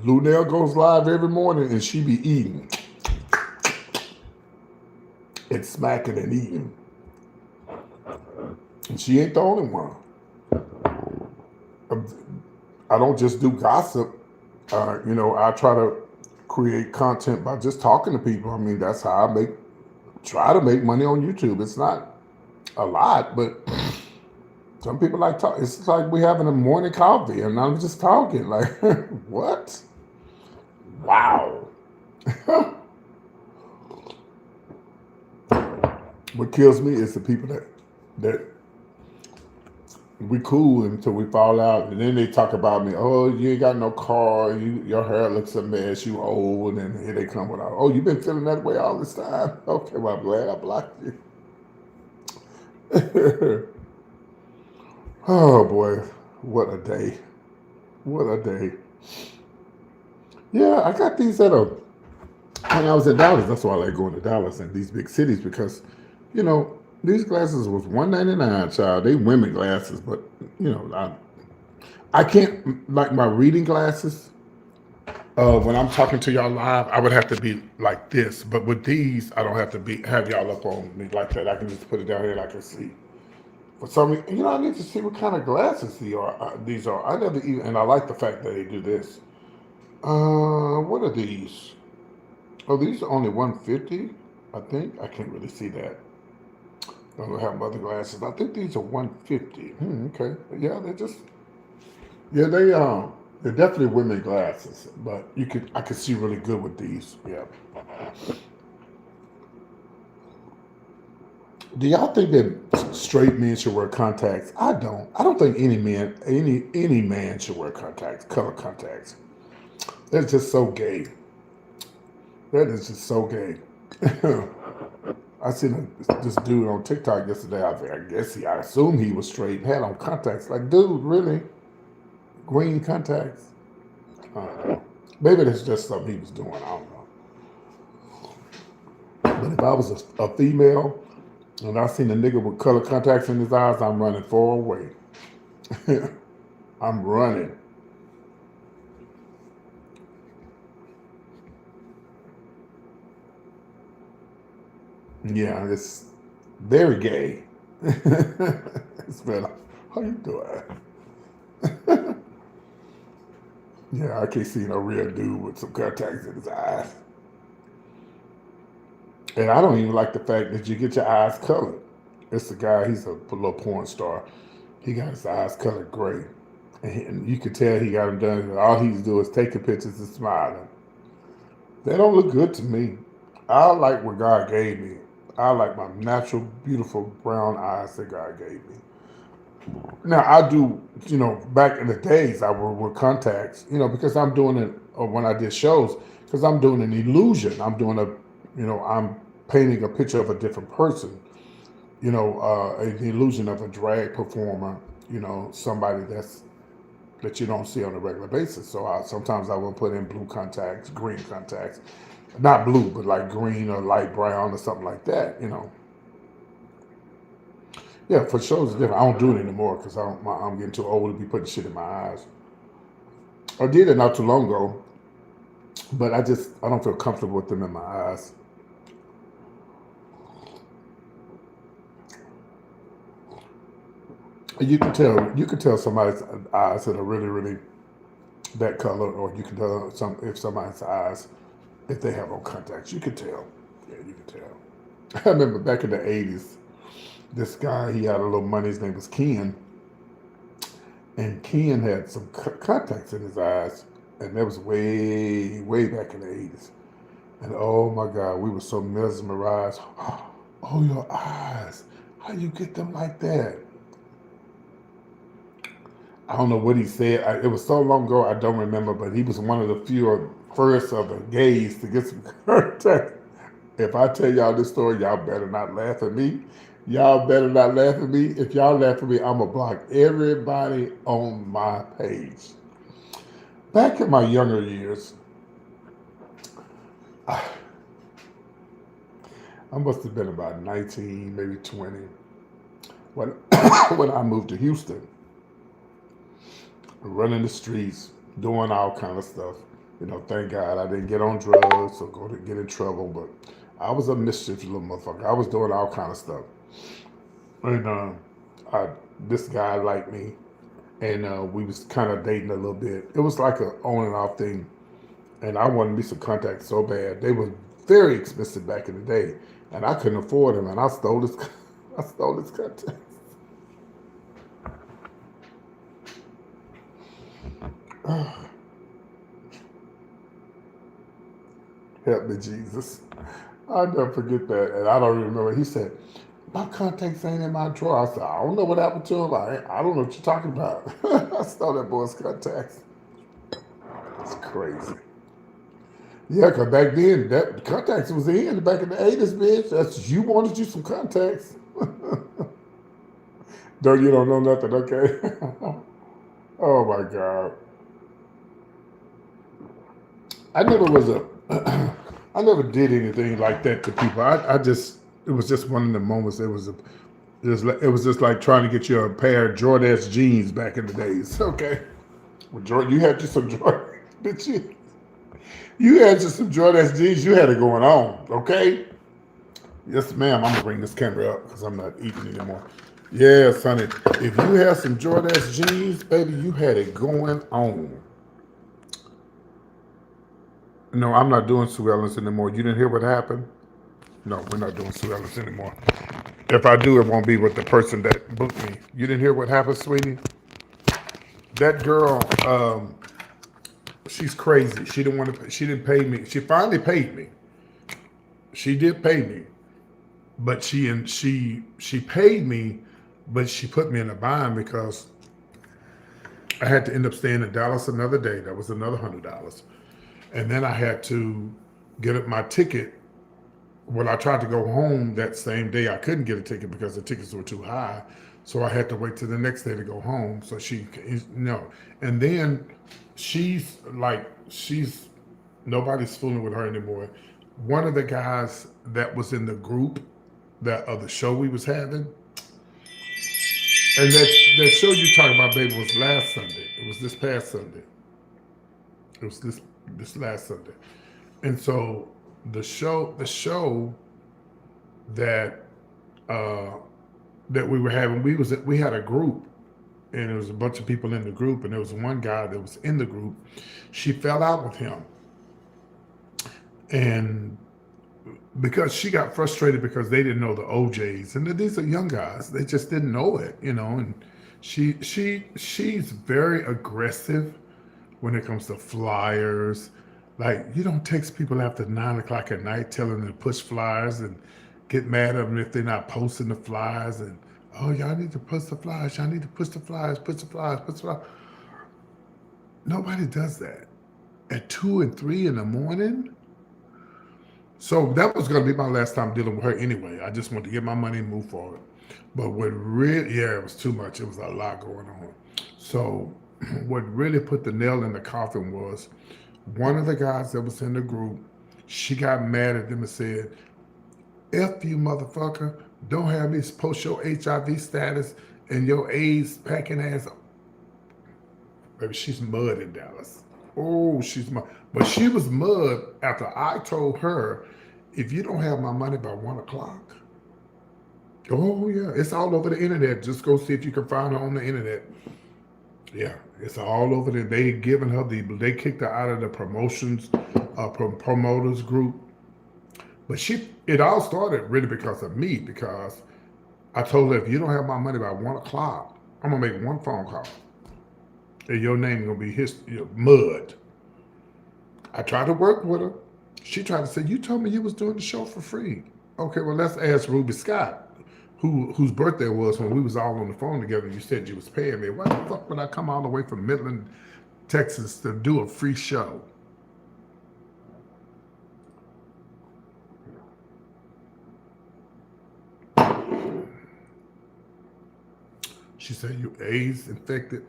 Lunell goes live every morning, and she be eating and smacking and eating, and she ain't the only one. I don't just do gossip. You know, I try to create content by just talking to people. I mean, that's how I try to make money on YouTube. It's not a lot, but some people like talk. It's like we having a morning coffee, and I'm just talking. Like, what? Wow. What kills me is the people that we cool until we fall out, and then they talk about me. Oh, you ain't got no car. Your hair looks a mess. You old, and then here they come with, oh, you've been feeling that way all this time. Okay, well, I'm glad I blocked you. Oh boy, what a day! What a day! Yeah, I got these when I was in Dallas. That's why I like going to Dallas and these big cities because, you know, these glasses was $199, child. They women glasses, but you know, I can't like my reading glasses. When I'm talking to y'all live, I would have to be like this. But with these, I don't have to have y'all up on me like that. I can just put it down here and I can see. For some reason, you know, I need to see what kind of glasses these are. I never even, and I like the fact that they do this. What are these? Oh, these are only 150. I think I can't really see that. I don't have other glasses. I think these are 150. Okay, yeah, they're definitely women glasses, but I could see really good with these. Yeah. Do y'all think that straight men should wear contacts? I don't. I don't think any man should wear contacts, color contacts. That's just so gay. That is just so gay. I seen this dude on TikTok yesterday. I assume he was straight and had on contacts. Like, dude, really? Green contacts? Maybe that's just something he was doing. I don't know. But if I was a female and I seen a nigga with color contacts in his eyes, I'm running far away. I'm running. Yeah, it's very gay. It's been, how you doing? Yeah, I can't see no real dude with some contacts in his eyes. And I don't even like the fact that you get your eyes colored. It's a guy, he's a little porn star. He got his eyes colored gray. And you could tell he got them done. All he's doing is taking pictures and smiling. They don't look good to me. I like what God gave me. I like my natural, beautiful brown eyes that God gave me. Now, I do, you know, back in the days, I would wear contacts, you know, because I'm doing it, or when I did shows, because I'm doing an illusion. I'm painting a picture of a different person, you know, an illusion of a drag performer, you know, somebody that you don't see on a regular basis. So sometimes I will put in blue contacts, green contacts, not blue, but like green or light brown or something like that, you know. Yeah, for sure it's different. I don't do it anymore because I'm getting too old to be putting shit in my eyes. I did it not too long ago, but I don't feel comfortable with them in my eyes. You can tell somebody's eyes that are really, really that color, or you can tell if somebody's eyes if they have on contacts. You could tell. Yeah, you could tell. I remember back in the 80s, this guy, he had a little money. His name was Ken. And Ken had some contacts in his eyes. And that was way, way back in the 80s. And oh my God, we were so mesmerized. Oh, your eyes. How you get them like that? I don't know what he said. It was so long ago, I don't remember, but he was one of the first of the gays to get some contact. If I tell y'all this story, y'all better not laugh at me. Y'all better not laugh at me. If y'all laugh at me, I'm going to block everybody on my page. Back in my younger years, I must have been about 19, maybe 20, when, when I moved to Houston. Running the streets, doing all kind of stuff. You know, thank God I didn't get on drugs or go to get in trouble, but I was a mischievous little motherfucker. I was doing all kind of stuff. And this guy liked me, and we was kind of dating a little bit. It was like an on and off thing, and I wanted me some contacts so bad. They were very expensive back in the day, and I couldn't afford them, and I stole his contacts. Help me, Jesus. I'll never forget that. And I don't even remember. He said, my contacts ain't in my drawer. I said, I don't know what happened to them. I don't know what you're talking about. I stole that boy's contacts. It's crazy. Yeah, because back then, that contacts was in back in the 80s, bitch. You wanted you some contacts. You don't know nothing, okay? Oh, my God. I never did anything like that to people. It was just one of the moments. It was just like trying to get you a pair of Jordache jeans back in the days. Okay, well, you had just some Jordan, bitch. You had just some Jordache jeans. You had it going on. Okay. Yes, ma'am. I'm gonna bring this camera up because I'm not eating anymore. Yes, honey. If you had some Jordache jeans, baby, you had it going on. No, I'm not doing Sue Ellens anymore. You didn't hear what happened? No, we're not doing Sue Ellens anymore. If I do, it won't be with the person that booked me. You didn't hear what happened, sweetie? That girl, she's crazy. She didn't want to. She didn't pay me. She finally paid me. She did pay me, but she paid me, but she put me in a bind because I had to end up staying in Dallas another day. That was another $100. And then I had to get up my ticket. When I tried to go home that same day, I couldn't get a ticket because the tickets were too high. So I had to wait till the next day to go home. So and then nobody's fooling with her anymore. One of the guys that was in the group of the show we was having, and that show you talking about, baby, was last Sunday. It was this past Sunday. It was this last Sunday. And so the show that we were having, we had a group, and there was a bunch of people in the group, and there was one guy that was in the group. She fell out with him, and because she got frustrated because they didn't know the OJs, and these are young guys, they just didn't know it, and she's very aggressive when it comes to flyers. Like, you don't text people after 9 o'clock at night telling them to push flyers and get mad at them if they're not posting the flyers, and oh, y'all need to push the flyers, y'all need to push the flyers, push the flyers, push the flyers. Nobody does that at 2 and 3 in the morning. So that was going to be my last time dealing with her anyway. I just wanted to get my money and move forward. But it was too much. It was a lot going on. So what really put the nail in the coffin was one of the guys that was in the group. She got mad at them and said, F you, motherfucker. Don't have me post your HIV status and your AIDS packing ass. Baby, she's mud in Dallas. Oh, she's mud. But she was mud after I told her, if you don't have my money by 1 o'clock, oh yeah, it's all over the internet. Just go see if you can find her on the internet. Yeah, it's all over there. They kicked her out of the promotions promoters group. But it all started really because of me, because I told her, if you don't have my money by 1 o'clock, I'm gonna make one phone call, and your name gonna be mud. I tried to work with her. She tried to say, you told me you was doing the show for free. Okay, well, let's ask Ruby Scott, whose birthday was when we was all on the phone together. You said you was paying me. Why the fuck would I come all the way from Midland, Texas to do a free show? She said, you AIDS infected,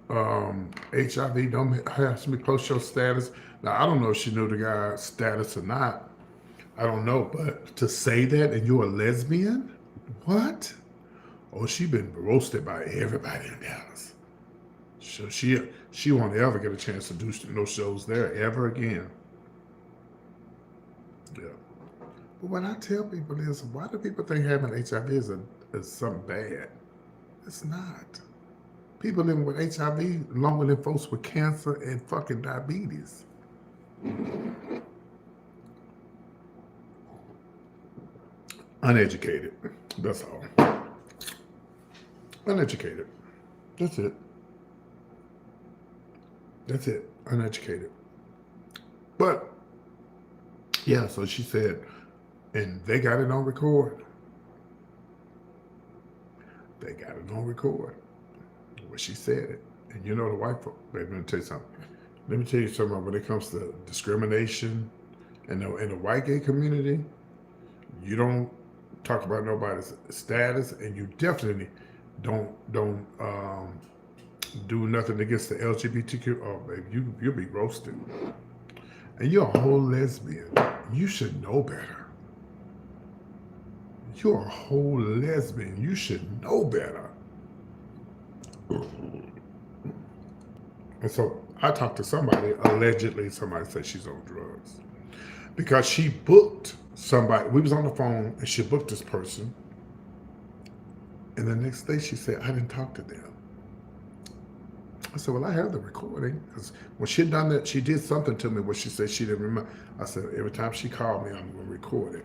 HIV, don't have me post your status. Now, I don't know if she knew the guy's status or not. I don't know, but to say that and you're a lesbian? What? Oh, she been roasted by everybody in Dallas. So she won't ever get a chance to do no shows there ever again. Yeah. But what I tell people is, why do people think having HIV is something bad? It's not. People living with HIV longer than folks with cancer and fucking diabetes. Uneducated. That's all. Uneducated. That's it. That's it. Uneducated. But, yeah, so she said, and they got it on record. They got it on record. Well, she said it. And you know the white folk, let me tell you something. Let me tell you something when it comes to discrimination in the white gay community, you don't talk about nobody's status, and you definitely don't do nothing against the LGBTQ. Oh, baby, you'll be roasted. And you're a whole lesbian. You should know better. You're a whole lesbian. You should know better. And so I talked to somebody, allegedly somebody said she's on drugs. Because she booked somebody, we was on the phone and she booked this person. And the next day she said, I didn't talk to them. I said, well, I have the recording. Because when she had done that, she did something to me where she said she didn't remember. I said, every time she called me, I'm going to record it.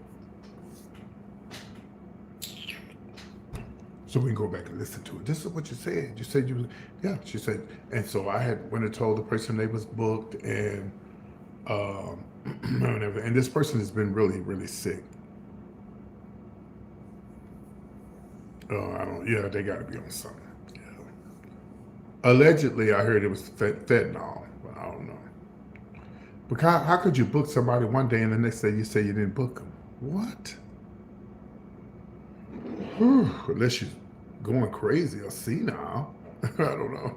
So we can go back and listen to it. This is what you said. You said yeah, she said. And so I had went and told the person they was booked, and and this person has been really, really sick. Yeah, they got to be on something. Yeah. Allegedly, I heard it was fentanyl, but I don't know. But how could you book somebody one day and the next day you say you didn't book them? What? Whew, unless you're going crazy or senile. I don't know.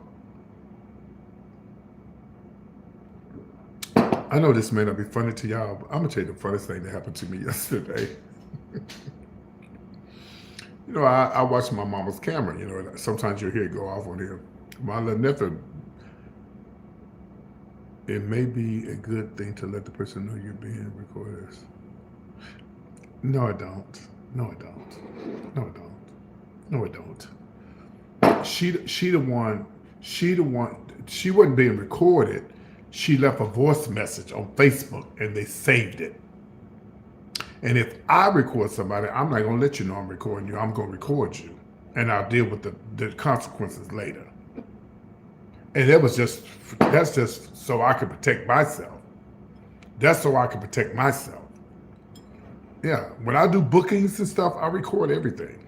I know this may not be funny to y'all, but I'm going to tell you the funniest thing that happened to me yesterday. You know, I watched my mama's camera. You know, sometimes you'll hear it go off on here. My little nephew, it may be a good thing to let the person know you're being recorded. No, I don't. No, I don't. No, I don't. No, I don't. She the one. She wasn't being recorded. She left a voice message on Facebook, and they saved it. And if I record somebody, I'm not gonna let you know I'm recording you. I'm gonna record you, and I'll deal with the consequences later. And that's just so I can protect myself. That's so I can protect myself. Yeah, when I do bookings and stuff, I record everything.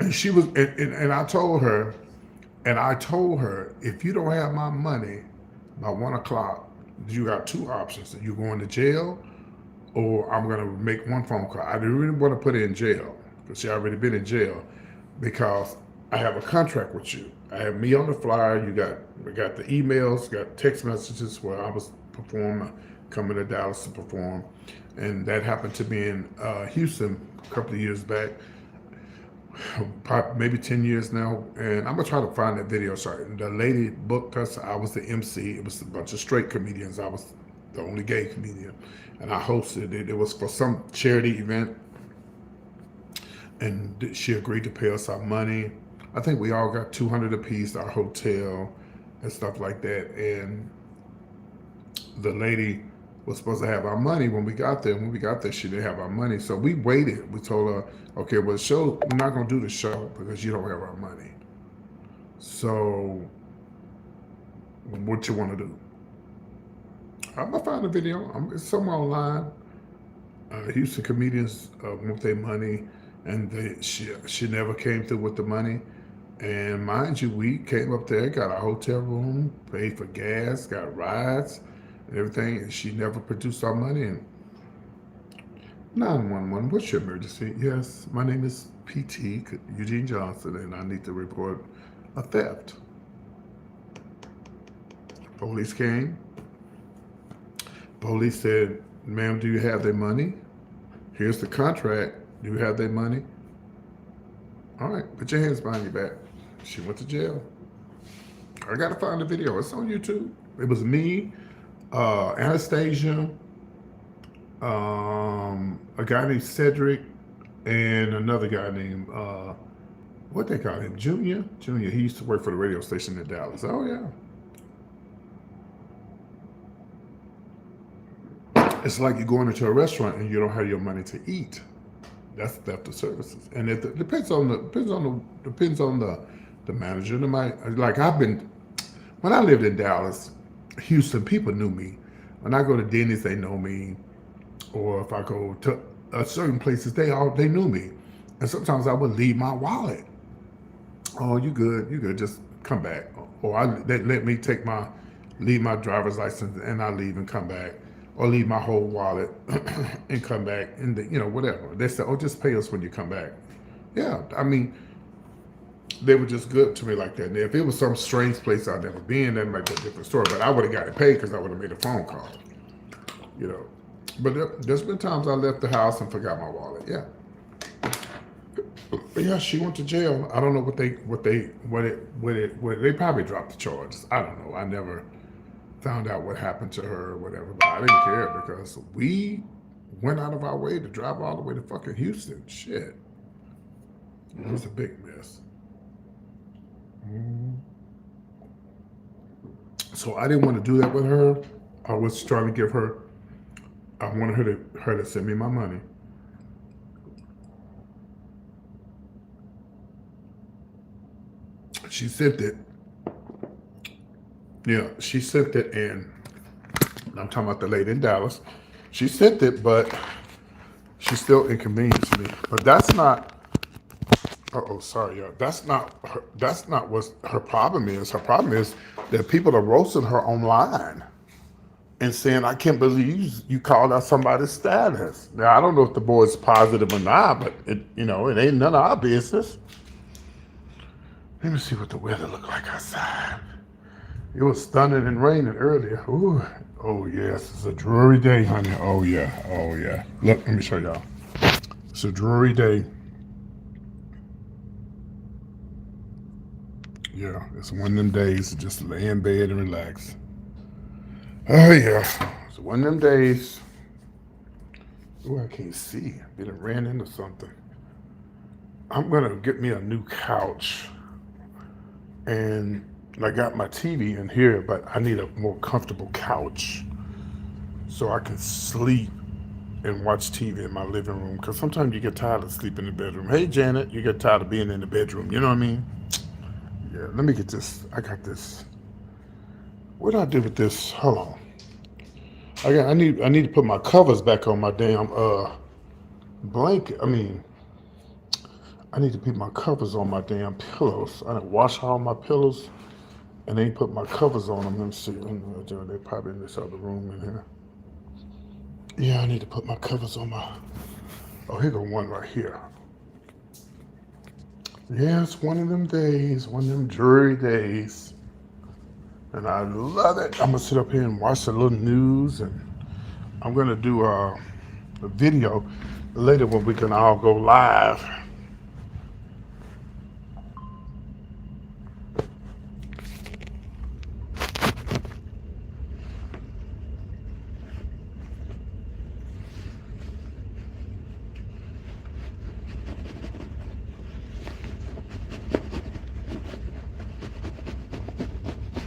And she was, and I told her, if you don't have my money by 1 o'clock, you got two options. You're going to jail, or I'm going to make one phone call. I didn't really want to put her in jail, because she already been in jail, because I have a contract with you. I have me on the flyer. We got the emails, got text messages where I was coming to Dallas to perform. And that happened to me in Houston a couple of years back, probably maybe 10 years now. And I'm gonna try to find that video. Sorry, the lady booked us. I was the MC. It was a bunch of straight comedians. I was the only gay comedian, and I hosted it. It was for some charity event, and she agreed to pay us our money. I think we all got 200 apiece, our hotel and stuff like that. And the lady was supposed to have our money when we got there. When we got there, she didn't have our money. So we waited. We told her, okay, well, the show, we're not going to do the show because you don't have our money. So what you want to do? I'm going to find a video. It's somewhere online. Houston comedians want their money, and she never came through with the money. And mind you, we came up there, got a hotel room, paid for gas, got rides, and everything, and she never produced our money. And 911, what's your emergency? Yes, my name is PT Eugene Johnson, and I need to report a theft. Police came. Police said, ma'am, do you have their money? Here's the contract. Do you have their money? All right, put your hands behind your back. She went to jail. I gotta find the video. It's on YouTube. It was me, Anastasia, a guy named Cedric, and another guy named what they call him, Junior. Junior. He used to work for the radio station in Dallas. Oh yeah. It's like you're going into a restaurant and you don't have your money to eat. That's theft of services, and it depends on the manager. Like when I lived in Dallas, Houston, people knew me. When I go to Denny's, they know me, or if I go to certain places, they knew me. And sometimes I would leave my wallet. Oh, you good? Just come back. Or they let me leave my driver's license and I leave and come back. Or leave my whole wallet and come back, and whatever. They said, "Oh, just pay us when you come back." Yeah, I mean, they were just good to me like that. And if it was some strange place I'd never been, that might be a different story. But I would have got it paid because I would have made a phone call. But there's been times I left the house and forgot my wallet. Yeah. But yeah, she went to jail. I don't know what they probably dropped the charges. I don't know. I never found out what happened to her or whatever, but I didn't care because we went out of our way to drive all the way to fucking Houston. Shit. It was a big mess. So I didn't want to do that with her. I was trying to I wanted her to send me my money. She sent it. Yeah, she sent it, and I'm talking about the lady in Dallas. She sent it, but she still inconvenienced me. But that's not. Sorry, y'all. That's not what her problem is. Her problem is that people are roasting her online and saying, "I can't believe you called out somebody's status." Now I don't know if the boy's positive or not, but it ain't none of our business. Let me see what the weather looked like outside. It was stunning and raining earlier. Ooh. Oh, yes. It's a dreary day, honey. Oh, yeah. Oh, yeah. Look, let me show y'all. It's a dreary day. Yeah, it's one of them days to just lay in bed and relax. Oh, yeah. It's one of them days. Oh, I can't see. It ran into something. I'm going to get me a new couch. And I got my TV in here, but I need a more comfortable couch so I can sleep and watch TV in my living room. Because sometimes you get tired of sleeping in the bedroom. Hey, Janet, you get tired of being in the bedroom. You know what I mean? Yeah, let me get this. I got this. What do I do with this? Hold on. I need to put my covers back on my damn blanket. I need to put my covers on my damn pillows. I didn't wash all my pillows. And they put my covers on them. Let me see. They're probably in this other room in here. Yeah, I need to put my covers on my... Oh, here go one right here. Yeah, it's one of them days, one of them dreary days. And I love it. I'm going to sit up here and watch the little news. And I'm going to do a video later when we can all go live.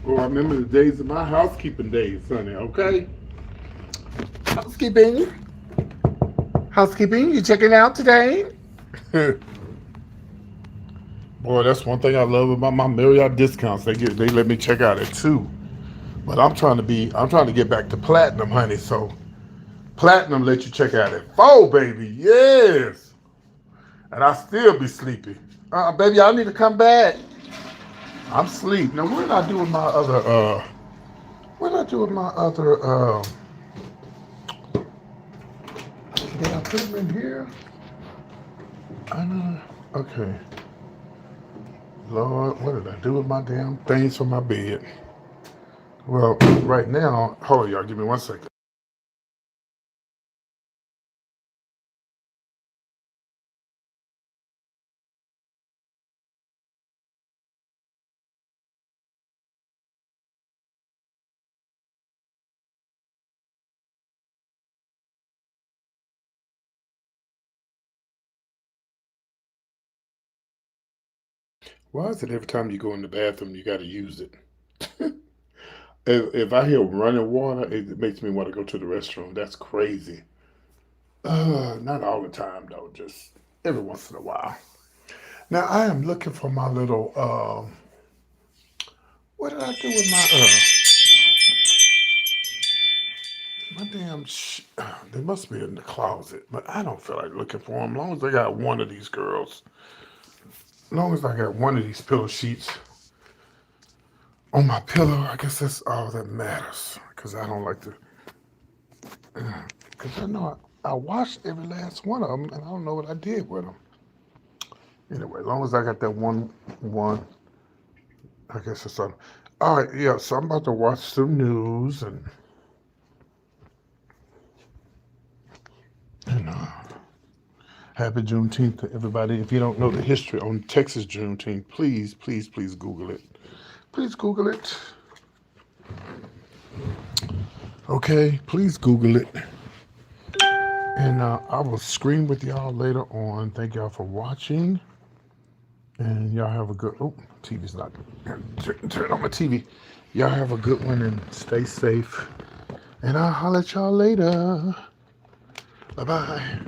Oh, I remember the days of my housekeeping days, honey, okay? Housekeeping? Housekeeping, you checking out today? Boy, that's one thing I love about my Marriott discounts. They let me check out at 2. But I'm trying to get back to platinum, honey. So platinum let you check out at 4, baby. Yes. And I still be sleepy. Baby, I need to come back. I'm asleep. Now what did I do with my other did I put them in here? Okay. Lord, what did I do with my damn things for my bed? Well, right now, hold on, y'all. Give me 1 second. Why is it every time you go in the bathroom you got to use it? If I hear running water, it makes me want to go to the restroom. That's crazy. Not all the time though, just every once in a while. Now I am looking for my little. What did I do with my damn? They must be in the closet, but I don't feel like looking for them. As long as I got one of these girls, as long as I got one of these pillow sheets on my pillow, I guess that's all that matters. Because I don't like to. Because I know I washed every last one of them, and I don't know what I did with them. Anyway, as long as I got that one, I guess it's something. All right, yeah. So I'm about to watch some news and happy Juneteenth to everybody. If you don't know the history on Texas Juneteenth, please, please, please Google it. Please Google it. Okay, please Google it. And I will scream with y'all later on. Thank y'all for watching. And y'all have a good. Oh, TV's not. Turn on my TV. Y'all have a good one and stay safe. And I'll holler at y'all later. Bye bye.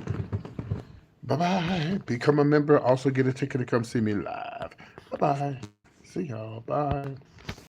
Bye bye. Become a member. Also get a ticket to come see me live. Bye bye. See y'all. Bye.